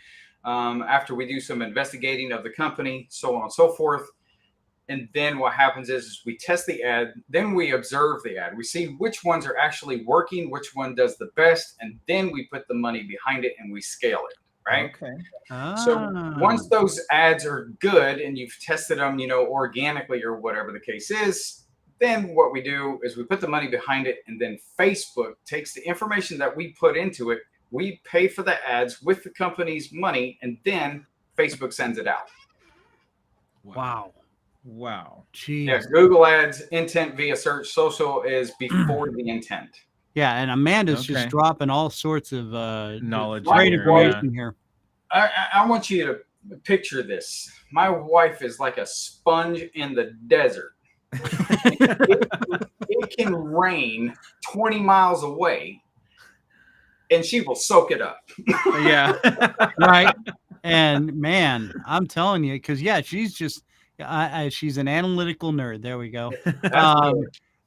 Speaker 4: After we do some investigating of the company, so on and so forth. And then what happens is we test the ad, then we observe the ad. We see which ones are actually working, which one does the best, and then we put the money behind it and we scale it, right?
Speaker 1: Okay.
Speaker 4: So once those ads are good and you've tested them, organically or whatever the case is, then what we do is we put the money behind it, and then Facebook takes the information that we put into it. We pay for the ads with the company's money, and then Facebook sends it out.
Speaker 2: Wow.
Speaker 1: Jeez.
Speaker 4: Yeah, Google Ads, intent via search, social is before the intent.
Speaker 2: Yeah, and Amanda's just dropping all sorts of
Speaker 1: knowledge,
Speaker 2: great information here.
Speaker 4: I want you to picture this. My wife is like a sponge in the desert. It can rain 20 miles away, and she will soak it up.
Speaker 2: Yeah. Right. And man, I'm telling you, because she's just she's an analytical nerd. There we go.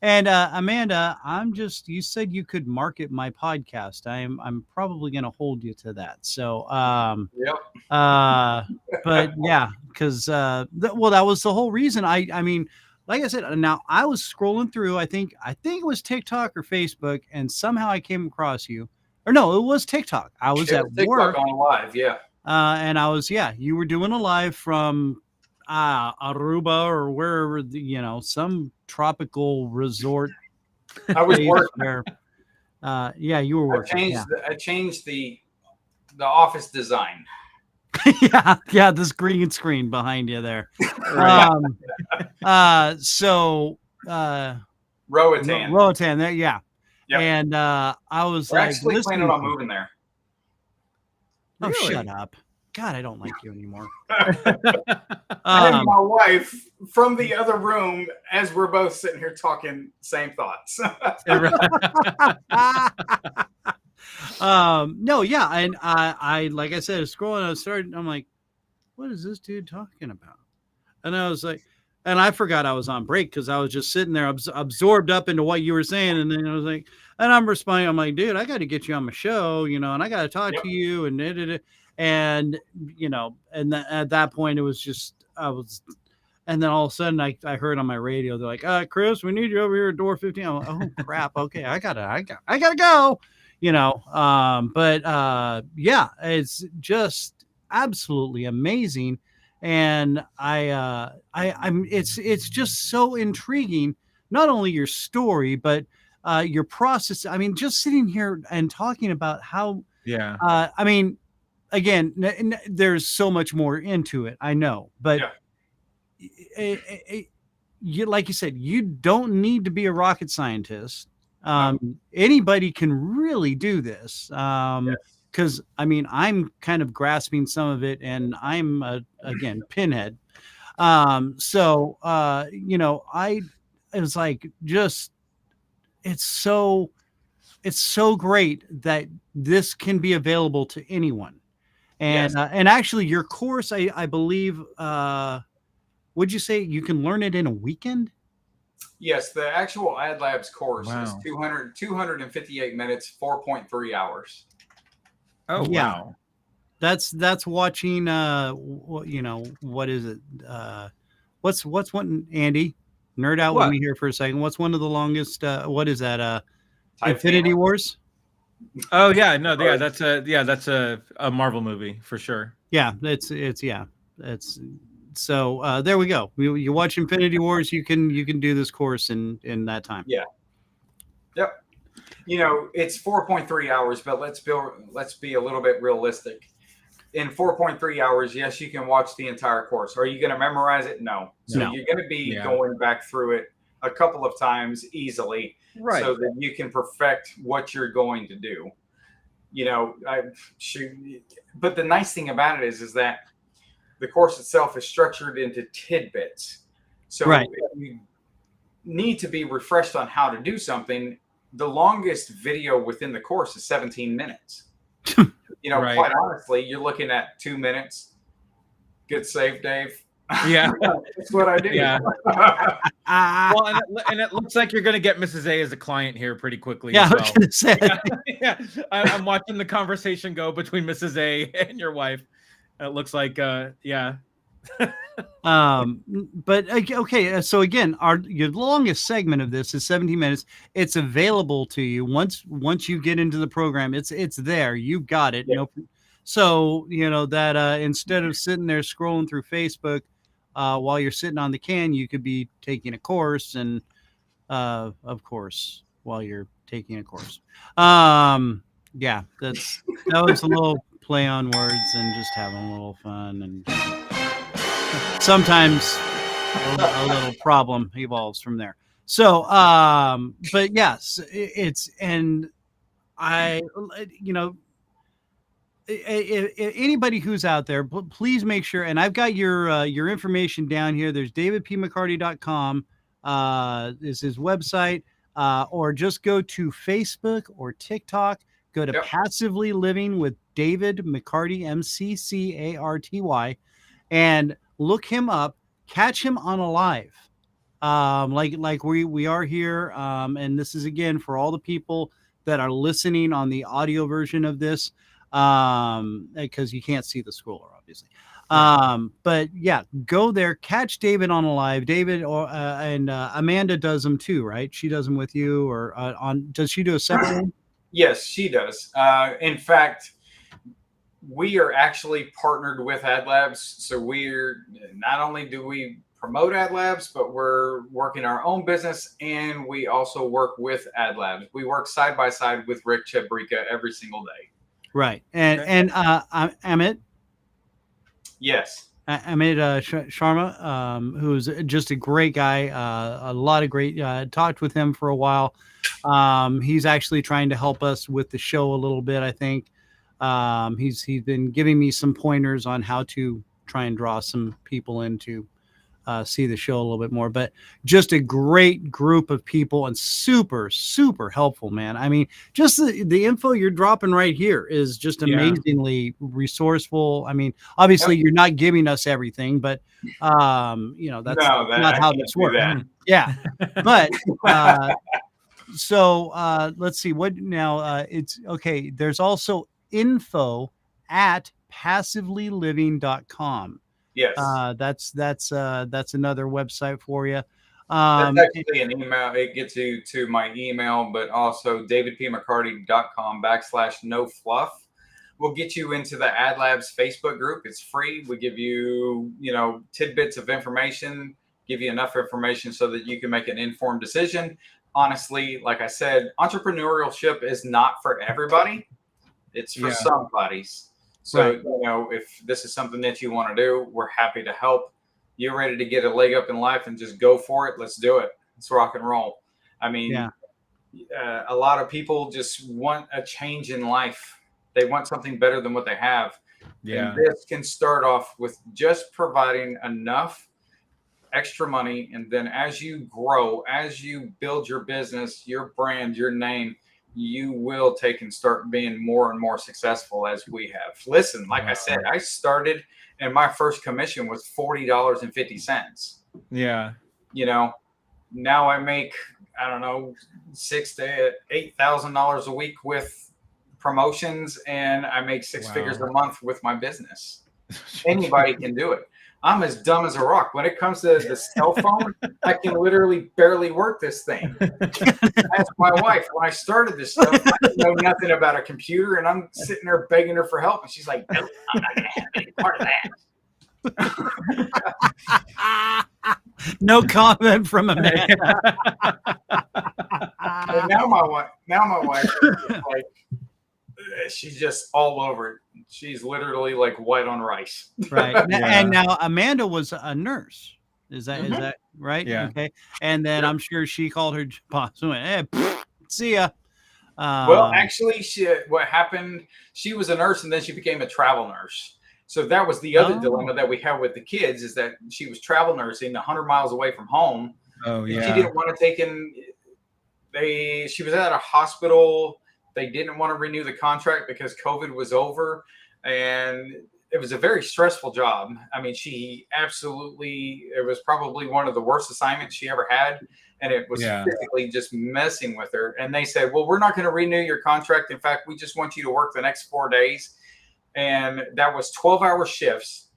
Speaker 2: And Amanda, you said you could market my podcast. I'm probably going to hold you to that. So but yeah, because that was the whole reason. I mean, like I said, now I was scrolling through, I think it was TikTok or Facebook, and somehow I came across you. Or no, it was TikTok. I was at work
Speaker 4: on live,
Speaker 2: and I was, you were doing a live from Aruba or wherever, some tropical resort.
Speaker 4: I was working
Speaker 2: where, you were working.
Speaker 4: I changed the office design.
Speaker 2: This green screen behind you there.
Speaker 4: Roatan
Speaker 2: there,
Speaker 4: Yep.
Speaker 2: And I was
Speaker 4: We're
Speaker 2: like,
Speaker 4: actually planning on moving there.
Speaker 2: Oh,
Speaker 1: Really?
Speaker 2: shut up. God, I don't like you anymore.
Speaker 4: And my wife from the other room, as we're both sitting here talking, same thoughts.
Speaker 2: No, yeah. And I like I said, scrolling, I'm like, what is this dude talking about? And I was like, and I forgot I was on break because I was just sitting there absorbed up into what you were saying. And then I was like, and I'm responding, I'm like, dude, I got to get you on my show, and I got to talk to you. And and at that point, it was just, and then all of a sudden I heard on my radio, they're like, Chris, we need you over here at door 15. I'm like, oh crap. Okay. I gotta go, but yeah, it's just absolutely amazing. And it's just so intriguing, not only your story, but your process. I mean, just sitting here and talking about how, I mean, again, there's so much more into it, I know, but you, like you said, you don't need to be a rocket scientist. Anybody can really do this. Because I mean, I'm kind of grasping some of it, and I'm again pinhead. So it was like, just it's so great that this can be available to anyone. And and actually, your course, I believe, would you say you can learn it in a weekend?
Speaker 4: Yes, the actual Ad Labs course is 258 minutes, 4.3 hours.
Speaker 1: Oh,
Speaker 2: yeah.
Speaker 1: Wow.
Speaker 2: That's watching, what is it? What's one, Andy? Nerd out with me here for a second. What's one of the longest, what is that? Infinity Wars?
Speaker 1: Oh yeah, no, yeah, that's a Marvel movie for sure.
Speaker 2: Yeah, it's so there we go. You watch Infinity Wars, you can do this course in that time.
Speaker 4: Yeah. Yep. It's 4.3 hours, but let's be a little bit realistic. In 4.3 hours, yes, you can watch the entire course. Are you going to memorize it? No. So you're going to be going back through it a couple of times easily,
Speaker 1: right,
Speaker 4: so that you can perfect what you're going to do. But the nice thing about it is that the course itself is structured into tidbits. So if you need to be refreshed on how to do something, the longest video within the course is 17 minutes. Quite honestly, you're looking at 2 minutes. Good save, Dave.
Speaker 1: Yeah.
Speaker 4: That's what I do.
Speaker 1: Yeah. Well, and it looks like you're going to get Mrs. A as a client here pretty quickly.
Speaker 2: Yeah,
Speaker 1: as well.
Speaker 2: I was going to say.
Speaker 1: Yeah. I'm watching the conversation go between Mrs. A and your wife. It looks like, yeah.
Speaker 2: But okay, so again, your longest segment of this is 17 minutes. It's available to you once you get into the program. It's there. You've got it.
Speaker 4: Yeah.
Speaker 2: So that instead of sitting there scrolling through Facebook while you're sitting on the can, you could be taking a course, and of course, while you're taking a course. Yeah, that was a little play on words and just having a little fun, and sometimes a little problem evolves from there. So, but yes, it's, and anybody who's out there, please make sure, and I've got your information down here. There's davidpmccarty.com is his website, or just go to Facebook or TikTok. Go to Passively Living with David McCarty, McCarty, and look him up. Catch him on a live, like we are here. And this is again for all the people that are listening on the audio version of this, because you can't see the scroller, obviously. But yeah, go there, catch David on a live. David and Amanda does them too, right? She does them with you, or does she do a separate one?
Speaker 4: Yes, she does. In fact, we are actually partnered with Ad Labs. So we're not only do we promote Ad Labs, but we're working our own business, and we also work with Ad Labs. We work side by side with Rick Chebrica every single day.
Speaker 2: Right. And Amit?
Speaker 4: Yes.
Speaker 2: Amit Sharma, who's just a great guy. A lot of great. Talked with him for a while. He's actually trying to help us with the show a little bit. I think he's been giving me some pointers on how to try and draw some people in to see the show a little bit more. But just a great group of people and super, super helpful, man. I mean, just the info you're dropping right here is just amazingly resourceful. I mean, obviously you're not giving us everything, but that's not how this works. Yeah. But so let's see what now. It's okay. There's also info at passivelyliving.com.
Speaker 4: Yes.
Speaker 2: That's another website for you.
Speaker 4: That's actually an email. It gets you to my email, but also davidpmccarty.com/no-fluff. We'll get you into the Ad Labs Facebook group. It's free. We give you, tidbits of information, give you enough information so that you can make an informed decision. Honestly, like I said, entrepreneurship is not for everybody. It's for somebody's. So, if this is something that you want to do, we're happy to help. You're ready to get a leg up in life and just go for it. Let's do it. Let's rock and roll. I mean, a lot of people just want a change in life. They want something better than what they have. Yeah. And this can start off with just providing enough extra money. And then as you grow, as you build your business, your brand, your name, you will take and start being more and more successful as we have. Listen, like I said, I started and my first commission was $40.50.
Speaker 1: Yeah.
Speaker 4: Now I make, I don't know, $6,000 to $8,000 a week with promotions, and I make six figures a month with my business. Anybody can do it. I'm as dumb as a rock. When it comes to the cell phone, I can literally barely work this thing. Ask my wife. When I started this stuff, I didn't know nothing about a computer, and I'm sitting there begging her for help. And she's like, no, I'm not going to have any part of that.
Speaker 2: No comment from a man.
Speaker 4: And now my wife is like, she's just all over it. She's literally like white on rice.
Speaker 2: Right. And now Amanda was a nurse. Is that right?
Speaker 1: Yeah.
Speaker 2: Okay. And then I'm sure she called her boss and went, hey, see ya.
Speaker 4: Well, actually, what happened, she was a nurse and then she became a travel nurse. So that was the other dilemma that we had with the kids, is that she was travel nursing 100 miles away from home.
Speaker 1: Oh, yeah.
Speaker 4: She didn't want to take in. She was at a hospital. They didn't want to renew the contract because COVID was over, and it was a very stressful job. I mean, it was probably one of the worst assignments she ever had, and it was physically just messing with her. And they said, well, we're not going to renew your contract. In fact, we just want you to work the next 4 days. And that was 12-hour shifts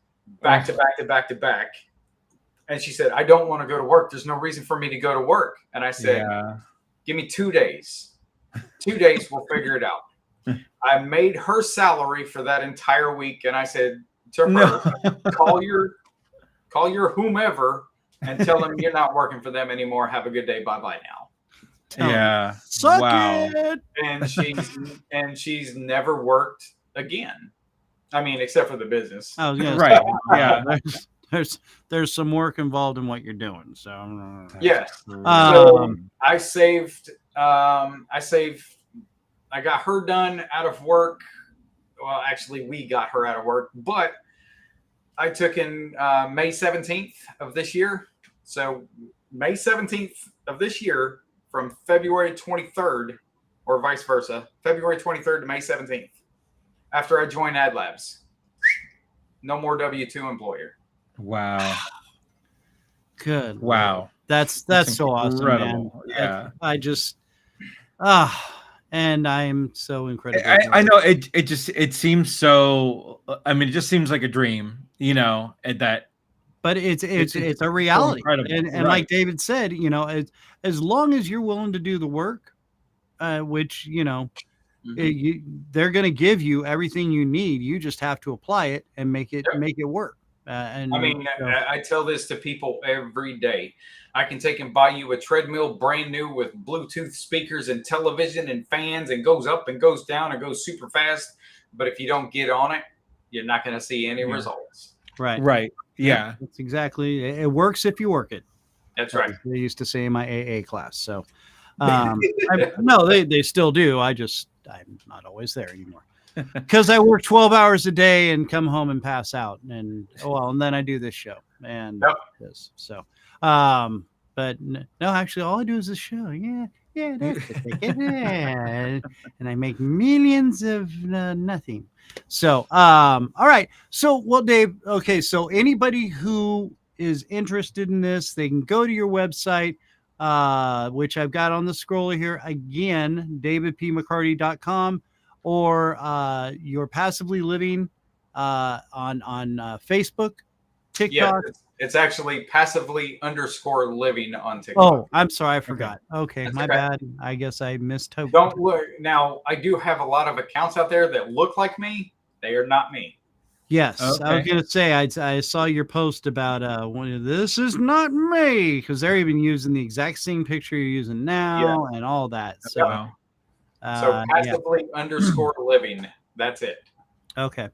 Speaker 4: back to back to back to back. And she said, I don't want to go to work. There's no reason for me to go to work. And I said, give me 2 days. 2 days, we'll figure it out. I made her salary for that entire week, and I said to her, call your whomever and tell them you're not working for them anymore. Have a good day. Bye-bye now.
Speaker 1: Yeah.
Speaker 2: Suck it.
Speaker 4: And she's never worked again. I mean, except for the business.
Speaker 2: Oh, yeah.
Speaker 1: Right. Yeah.
Speaker 2: There's some work involved in what you're doing. So
Speaker 4: yes. So I saved. I got her done out of work. Well, actually, we got her out of work, but I took in May 17th of this year. So May 17th of this year, from February 23rd, or vice versa, February 23rd to May 17th, after I joined Ad Labs. No more W-2 employer.
Speaker 1: Wow.
Speaker 2: Good.
Speaker 1: Wow.
Speaker 2: That's so awesome, man.
Speaker 1: Yeah.
Speaker 2: I just and I'm so incredible.
Speaker 1: I know it seems so. I mean, it just seems like a dream,
Speaker 2: but it's a reality.
Speaker 1: So
Speaker 2: and like David said, as long as you're willing to do the work, which they're going to give you everything you need. You just have to apply it and make it work. And
Speaker 4: I mean, I tell this to people every day. I can take and buy you a treadmill brand new with Bluetooth speakers and television and fans, and goes up and goes down and goes super fast. But if you don't get on it, you're not going to see any results.
Speaker 2: Right.
Speaker 1: Right. Yeah.
Speaker 2: That's exactly. It works if you work it.
Speaker 4: That's right.
Speaker 2: They used to say in my AA class. So, no, they still do. I'm not always there anymore because I work 12 hours a day and come home and pass out. And then I do this show and this. So, but no, actually, all I do is this show. Yeah, that's the ticket. Yeah. And I make millions of nothing. So, all right. So, well, Dave, okay. So anybody who is interested in this, they can go to your website, which I've got on the scroller here. Again, davidpmccarty.com, or You're Passively Living on Facebook, TikTok.
Speaker 4: Yeah, it's actually passively_living on TikTok.
Speaker 2: Oh, I'm sorry, I forgot. Okay, my bad. I guess I missed.
Speaker 4: Don't look. Now, I do have a lot of accounts out there that look like me. They are not me.
Speaker 2: Yes, okay. I was going to say, I saw your post about this is not me, because they're even using the exact same picture you're using now and all that. So,
Speaker 4: passively_living. That's it.
Speaker 2: Okay.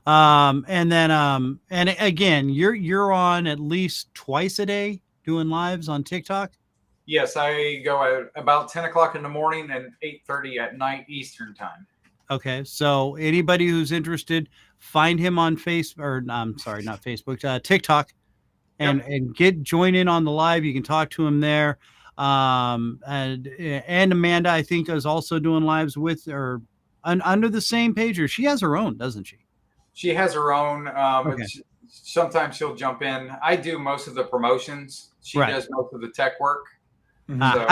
Speaker 2: And then and again, you're on at least twice a day doing lives on TikTok.
Speaker 4: Yes, I go at about 10 o'clock in the morning and 8:30 at night Eastern time.
Speaker 2: Okay, so anybody who's interested, find him on TikTok, and join in on the live. You can talk to him there. And Amanda, I think, is also doing lives with or under the same page, or she has her own, doesn't she?
Speaker 4: She has her own. Sometimes she'll jump in. I do most of the promotions. She does most of the tech work. So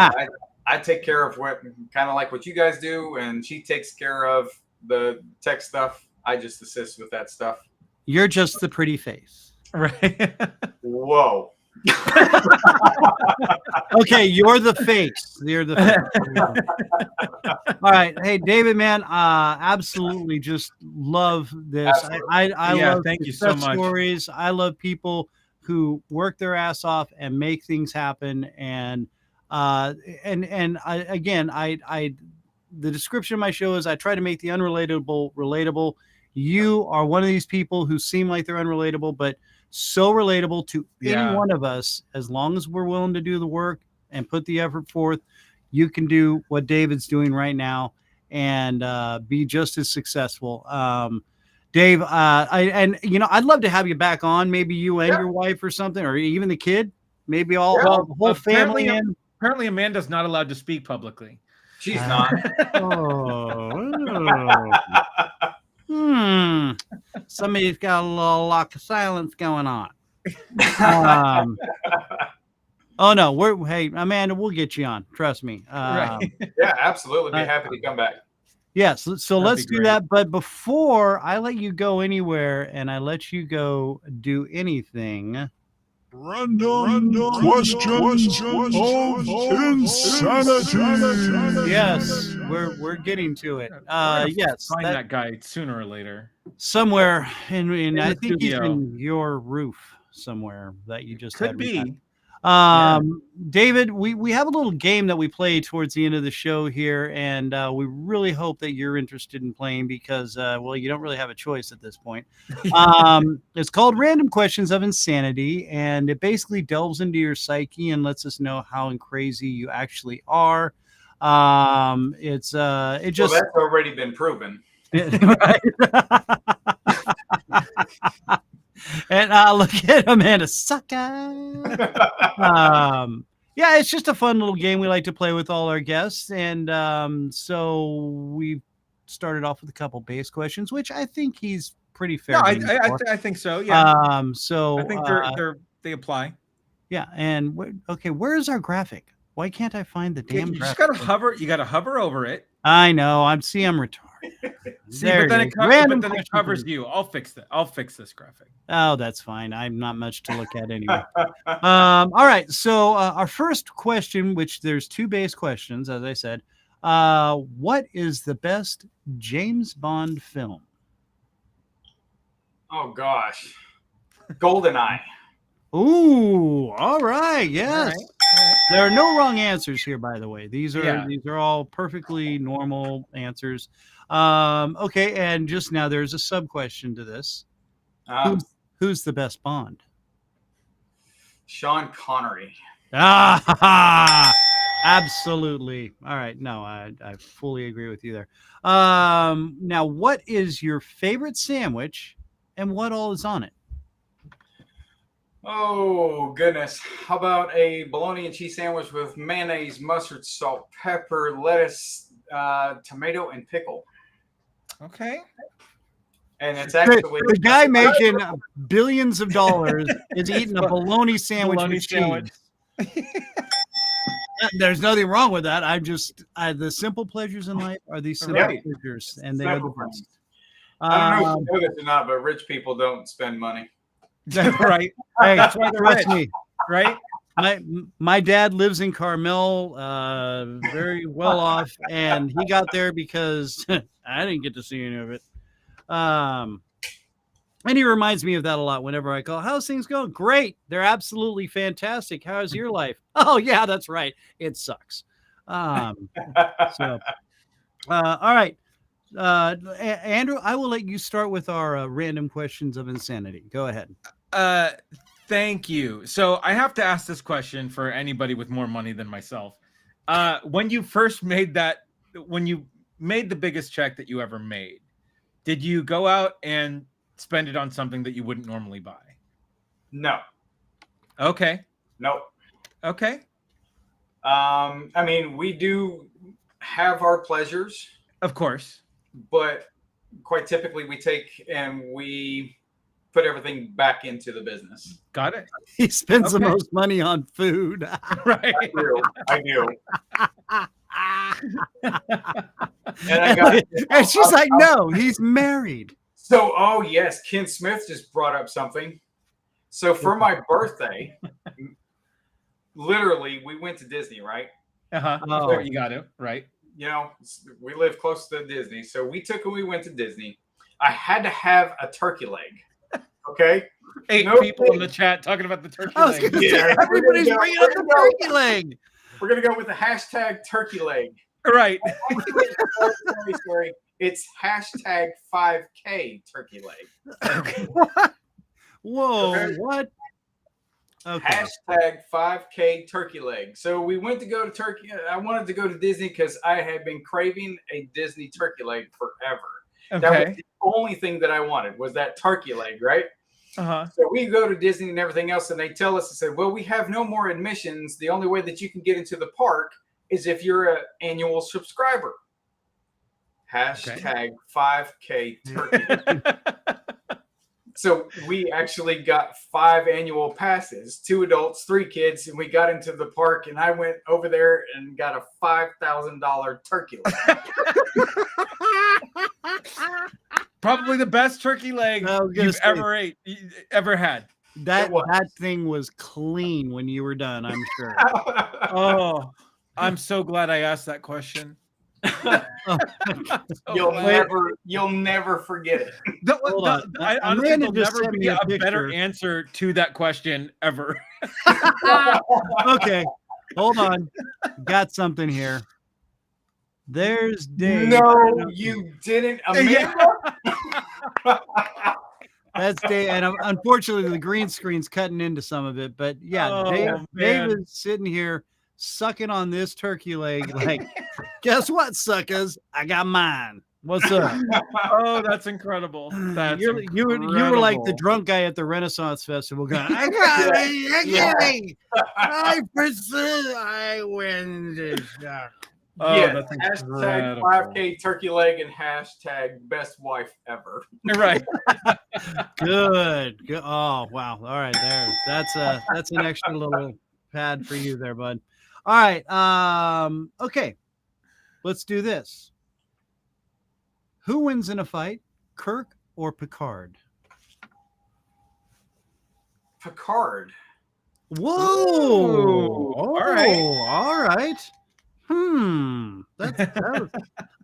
Speaker 4: I take care of what kind of like what you guys do, and she takes care of the tech stuff. I just assist with that stuff.
Speaker 2: You're just the pretty face.
Speaker 1: Right.
Speaker 4: Whoa.
Speaker 2: Okay, you're the face. You're the face. All right. Hey, David, man, absolutely just love this. I love
Speaker 1: thank you so much.
Speaker 2: Stories. I love people who work their ass off and make things happen. And the description of my show is I try to make the unrelatable relatable. You are one of these people who seem like they're unrelatable, but so relatable to any one of us. As long as we're willing to do the work and put the effort forth, you can do what David's doing right now and be just as successful. Dave, I'd love to have you back on, maybe you and your wife or something, or even the kid, maybe the whole family.
Speaker 1: Apparently Amanda's not allowed to speak publicly.
Speaker 4: She's not.
Speaker 2: Somebody's got a little lock of silence going on. Oh no, hey Amanda, we'll get you on. Trust me.
Speaker 4: Yeah, absolutely. Be happy to come back.
Speaker 2: Yes, so let's do that. But before I let you go anywhere and I let you go do anything,
Speaker 5: Random questions of insanity.
Speaker 2: Yes, we're getting to it. Yes,
Speaker 1: find that guy sooner or later.
Speaker 2: Somewhere in I think he's in your roof somewhere that you just
Speaker 1: could be.
Speaker 2: David, we have a little game that we play towards the end of the show here, and we really hope that you're interested in playing because, you don't really have a choice at this point. It's called Random Questions of Insanity, and it basically delves into your psyche and lets us know how crazy you actually are. That's
Speaker 4: already been proven.
Speaker 2: Right. And look at Amanda, sucker. It's just a fun little game we like to play with all our guests. And so we started off with a couple base questions, which I think he's pretty fair.
Speaker 1: No, I think so. Yeah.
Speaker 2: So
Speaker 1: I think they apply.
Speaker 2: Yeah. And where's our graphic? Why can't I find the damn graphic?
Speaker 1: You just gotta hover. You gotta hover over it.
Speaker 2: I know. I'm retarded.
Speaker 1: But then it covers you. I'll fix this graphic.
Speaker 2: Oh, that's fine. I'm not much to look at anyway. All right. So our first question, which there's two base questions, as I said. What is the best James Bond film?
Speaker 4: Oh gosh, GoldenEye.
Speaker 2: Ooh, all right. Yes. All right. There are no wrong answers here, by the way. These are all perfectly normal answers. Okay, and just now there's a sub question to this. Who's the best Bond?
Speaker 4: Sean Connery.
Speaker 2: Ah, absolutely. All right. No, I fully agree with you there. Now, what is your favorite sandwich and what all is on it?
Speaker 4: Oh, goodness. How about a bologna and cheese sandwich with mayonnaise, mustard, salt, pepper, lettuce, tomato, and pickle?
Speaker 1: Okay.
Speaker 4: And it's actually
Speaker 2: the guy making billions of dollars is eating a bologna sandwich with cheese. There's nothing wrong with that. The simple pleasures in life are these simple pleasures, and they are the best.
Speaker 4: I don't know if you know this or not, but rich people don't spend money.
Speaker 1: Right.
Speaker 2: Hey,
Speaker 1: that's why they're
Speaker 2: trust
Speaker 1: rich.
Speaker 2: Me.
Speaker 1: Right.
Speaker 2: My dad lives in Carmel, very well off, and he got there because I didn't get to see any of it. And he reminds me of that a lot whenever I call. How's things going? Great. They're absolutely fantastic. How's your life? Oh yeah, that's right. It sucks. All right. Andrew, I will let you start with our random questions of insanity. Go ahead.
Speaker 1: Thank you. So I have to ask this question for anybody with more money than myself. When you first made when you made the biggest check that you ever made, did you go out and spend it on something that you wouldn't normally buy?
Speaker 4: No.
Speaker 1: Okay.
Speaker 4: Nope.
Speaker 1: Okay.
Speaker 4: I mean, we do have our pleasures.
Speaker 1: Of course.
Speaker 4: But quite typically we take and we put everything back into the business.
Speaker 1: Got it.
Speaker 2: He spends the most money on food.
Speaker 1: Right.
Speaker 4: I do.
Speaker 2: And she's like, no, he's married.
Speaker 4: So, oh yes, Ken Smith just brought up something. So for my birthday, literally we went to Disney, right?
Speaker 1: Oh, you got it. Right.
Speaker 4: You know, we live close to Disney. So we went to Disney. I had to have a turkey leg. Okay.
Speaker 1: 8 people in the chat talking about the turkey leg.
Speaker 2: Everybody's bringing up the turkey leg.
Speaker 4: We're going to go with the hashtag turkey leg.
Speaker 1: Right.
Speaker 4: Sorry. It's hashtag 5K turkey leg.
Speaker 2: Okay. Whoa. Okay. What?
Speaker 4: Okay. Hashtag 5K turkey leg. So we went to go to Turkey. I wanted to go to Disney because I had been craving a Disney turkey leg forever. Okay. That was the only thing that I wanted was that turkey leg, right? So we go to Disney and everything else, and they tell us, they said, well, we have no more admissions. The only way that you can get into the park is if you're an annual subscriber. Hashtag 5K turkey. So we actually got 5 annual passes, 2 adults, 3 kids, and we got into the park, and I went over there and got a $5,000 turkey leg.
Speaker 1: Probably the best turkey leg you've ever had.
Speaker 2: That thing was clean when you were done, I'm sure.
Speaker 1: Oh, I'm so glad I asked that question.
Speaker 4: You'll never forget it.
Speaker 1: I honestly there'll never be a better answer to that question ever.
Speaker 2: Okay, hold on. Got something here. There's Dave.
Speaker 4: No, you didn't.
Speaker 2: That's Dave, and unfortunately the green screen's cutting into some of it. But yeah, Dave is sitting here sucking on this turkey leg. Like, guess what, suckers? I got mine. What's up?
Speaker 1: Oh, that's increndle.
Speaker 2: You were like the drunk guy at the Renaissance Festival going, I got it. I pursue. I win this.
Speaker 4: Oh, yeah, hashtag 5K turkey leg and hashtag best wife ever.
Speaker 1: Right.
Speaker 2: Good. Oh, wow. All right, there. That's an extra little pad for you there, bud. All right. Okay. Let's do this. Who wins in a fight, Kirk or Picard?
Speaker 4: Picard.
Speaker 2: Whoa.
Speaker 1: All right.
Speaker 2: All right.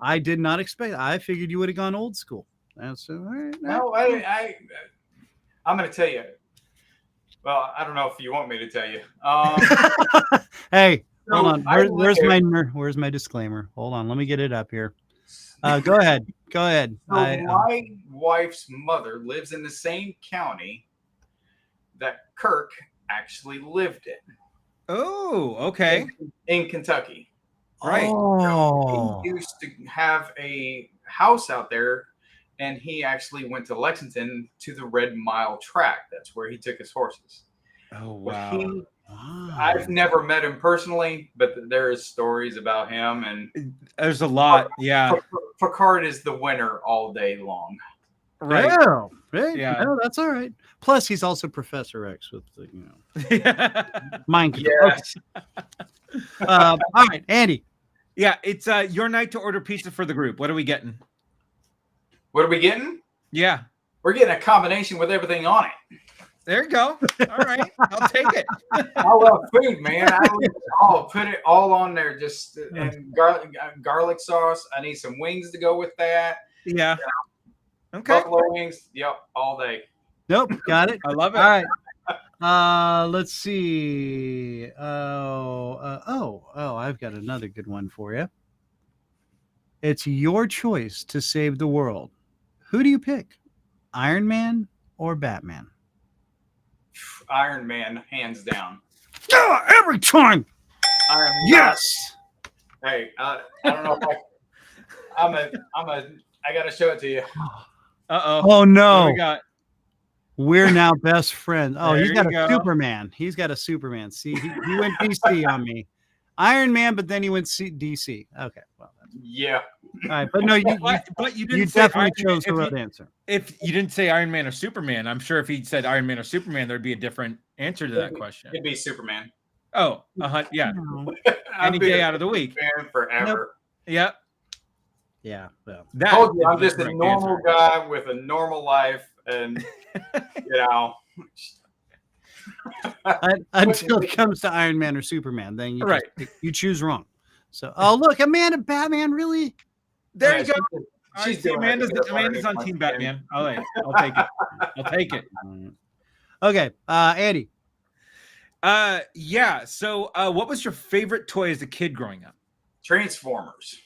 Speaker 2: I did not expect. I figured you would have gone old school. That's all right.
Speaker 4: No, I'm going to tell you. Well, I don't know if you want me to tell you.
Speaker 2: Hey, hold on. Where's my disclaimer? Hold on. Let me get it up here. Go ahead.
Speaker 4: So my wife's mother lives in the same county that Kirk actually lived in.
Speaker 1: Oh, okay.
Speaker 4: In Kentucky.
Speaker 1: Right.
Speaker 2: Oh.
Speaker 4: He used to have a house out there, and he actually went to Lexington to the Red Mile track. That's where he took his horses.
Speaker 1: Oh,
Speaker 4: But
Speaker 1: wow.
Speaker 4: I've never met him personally, but there is stories about him, and
Speaker 1: There's a lot. Yeah.
Speaker 4: Picard is the winner all day long.
Speaker 1: Right.
Speaker 2: Yeah. Right.
Speaker 1: Yeah.
Speaker 2: No, that's all right. Plus, he's also Professor X with the, mind control.
Speaker 4: Yes.
Speaker 2: Okay. All right, Andy.
Speaker 1: Yeah, it's your night to order pizza for the group. What are we getting?
Speaker 4: What are we getting?
Speaker 1: Yeah.
Speaker 4: We're getting a combination with everything on it.
Speaker 1: There you go. All right. I'll take it.
Speaker 4: I love food, man. I'll put it all on there. Just and garlic sauce. I need some wings to go with that.
Speaker 1: Yeah. Okay.
Speaker 4: Buffalo wings. Yep, all day.
Speaker 2: Nope, got it.
Speaker 1: I love it.
Speaker 2: All right. Let's see. I've got another good one for you. It's your choice to save the world. Who do you pick? Iron Man or Batman?
Speaker 4: Iron Man, hands down.
Speaker 2: Yeah, every time.
Speaker 4: Iron Man.
Speaker 2: Yes.
Speaker 4: Hey, I don't know if I gotta show it to you.
Speaker 1: Uh-oh.
Speaker 2: Oh
Speaker 1: What
Speaker 2: no.
Speaker 1: do we got?
Speaker 2: We're now best friends. Oh,
Speaker 1: There
Speaker 2: he's got
Speaker 1: you
Speaker 2: a
Speaker 1: go.
Speaker 2: Superman. He's got a Superman. See, he went DC on me. Iron Man, but then he went DC. Okay, well,
Speaker 4: Yeah.
Speaker 2: all right. But no,
Speaker 1: But you didn't
Speaker 2: you
Speaker 1: say
Speaker 2: definitely
Speaker 1: Iron Man.
Speaker 2: chose the right answer.
Speaker 1: If you didn't say Iron Man or Superman, I'm sure if he said Iron Man or Superman, there'd be a different answer to that question.
Speaker 4: It'd be Superman.
Speaker 1: Oh, yeah.
Speaker 4: I've
Speaker 1: Any
Speaker 4: been
Speaker 1: day
Speaker 4: a
Speaker 1: out of the week.
Speaker 4: fan forever.
Speaker 1: Yep.
Speaker 2: Yeah. Well,
Speaker 1: That
Speaker 4: Told you,
Speaker 1: is
Speaker 4: I'm
Speaker 1: the
Speaker 4: just a
Speaker 1: correct
Speaker 4: normal
Speaker 1: answer.
Speaker 4: guy with a normal life, and
Speaker 2: until it comes to Iron Man or Superman, then you
Speaker 1: Right.
Speaker 2: you choose wrong. So, oh look, Amanda Batman, really?
Speaker 1: There
Speaker 4: Yeah,
Speaker 1: you go.
Speaker 4: she's
Speaker 1: All right, see,
Speaker 4: doing
Speaker 1: Amanda's
Speaker 4: it.
Speaker 1: on Team Batman. I'll take it. I'll take it.
Speaker 2: Okay, Andy.
Speaker 1: Yeah. So, what was your favorite toy as a kid growing up?
Speaker 4: Transformers.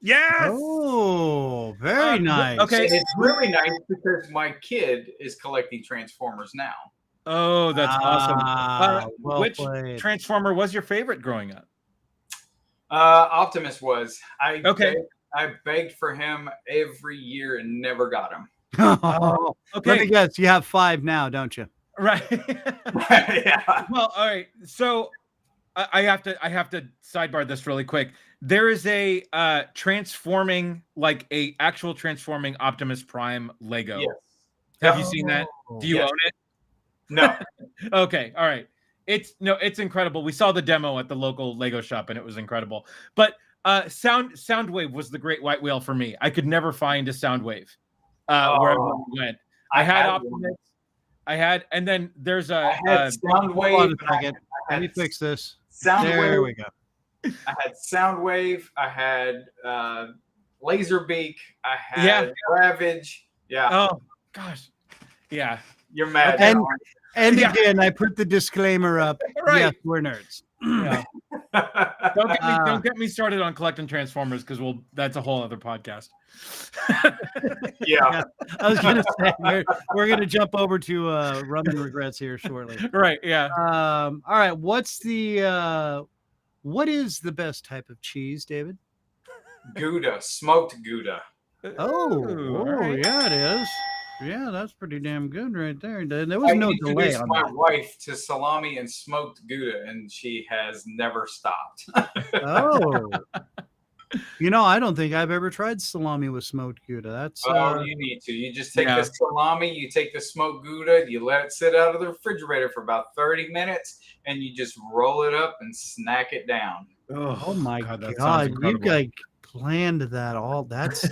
Speaker 1: Yes.
Speaker 2: Oh, very nice.
Speaker 1: Okay.
Speaker 4: And it's really nice because my kid is collecting Transformers now.
Speaker 1: Oh, that's awesome.
Speaker 2: Well
Speaker 1: Which
Speaker 2: played.
Speaker 1: Transformer was your favorite growing up?
Speaker 4: Optimus was. I begged for him every year and never got him.
Speaker 2: Oh,
Speaker 1: Okay.
Speaker 2: let me guess. You have 5 now, don't you?
Speaker 1: Right.
Speaker 4: Yeah.
Speaker 1: Well, all right. So I have to sidebar this really quick. There is a transforming, like a actual transforming Optimus Prime Lego.
Speaker 4: Yes.
Speaker 1: Have you seen that? Do you
Speaker 4: Yes.
Speaker 1: own it?
Speaker 4: No.
Speaker 1: Okay. All right. It's incredible. We saw the demo at the local Lego shop and it was incredible. But Soundwave was the great white whale for me. I could never find a Soundwave wherever we went. I had Optimus. And then there's
Speaker 4: I had Soundwave.
Speaker 2: Hold on a second. Let me fix this. There we go.
Speaker 4: I had Soundwave. I had Laserbeak. I had Ravage. Yeah.
Speaker 1: Oh gosh. Yeah.
Speaker 4: You're mad.
Speaker 2: And again, I put the disclaimer up.
Speaker 1: Right.
Speaker 2: Yes, we're nerds.
Speaker 1: Yeah. Don't get me started on collecting Transformers because that's a whole other podcast.
Speaker 4: Yeah.
Speaker 2: I was gonna say we're gonna jump over to rum and regrets here shortly.
Speaker 1: Right. Yeah.
Speaker 2: All right. What is the best type of cheese, David?
Speaker 4: Gouda, smoked Gouda.
Speaker 2: Oh,
Speaker 1: all right.
Speaker 2: yeah, it is. Yeah, that's pretty damn good right there. There was no delay
Speaker 4: introduced
Speaker 2: on
Speaker 4: my
Speaker 2: that.
Speaker 4: wife to salami and smoked Gouda, and she has never stopped.
Speaker 2: Oh, I don't think I've ever tried salami with smoked Gouda. That's
Speaker 4: You need to. You just take the salami, you take the smoked Gouda, you let it sit out of the refrigerator for about 30 minutes, and you just roll it up and snack it down.
Speaker 2: oh my
Speaker 1: God, that sounds
Speaker 2: God, you
Speaker 1: incredible.
Speaker 2: guys planned that all. That's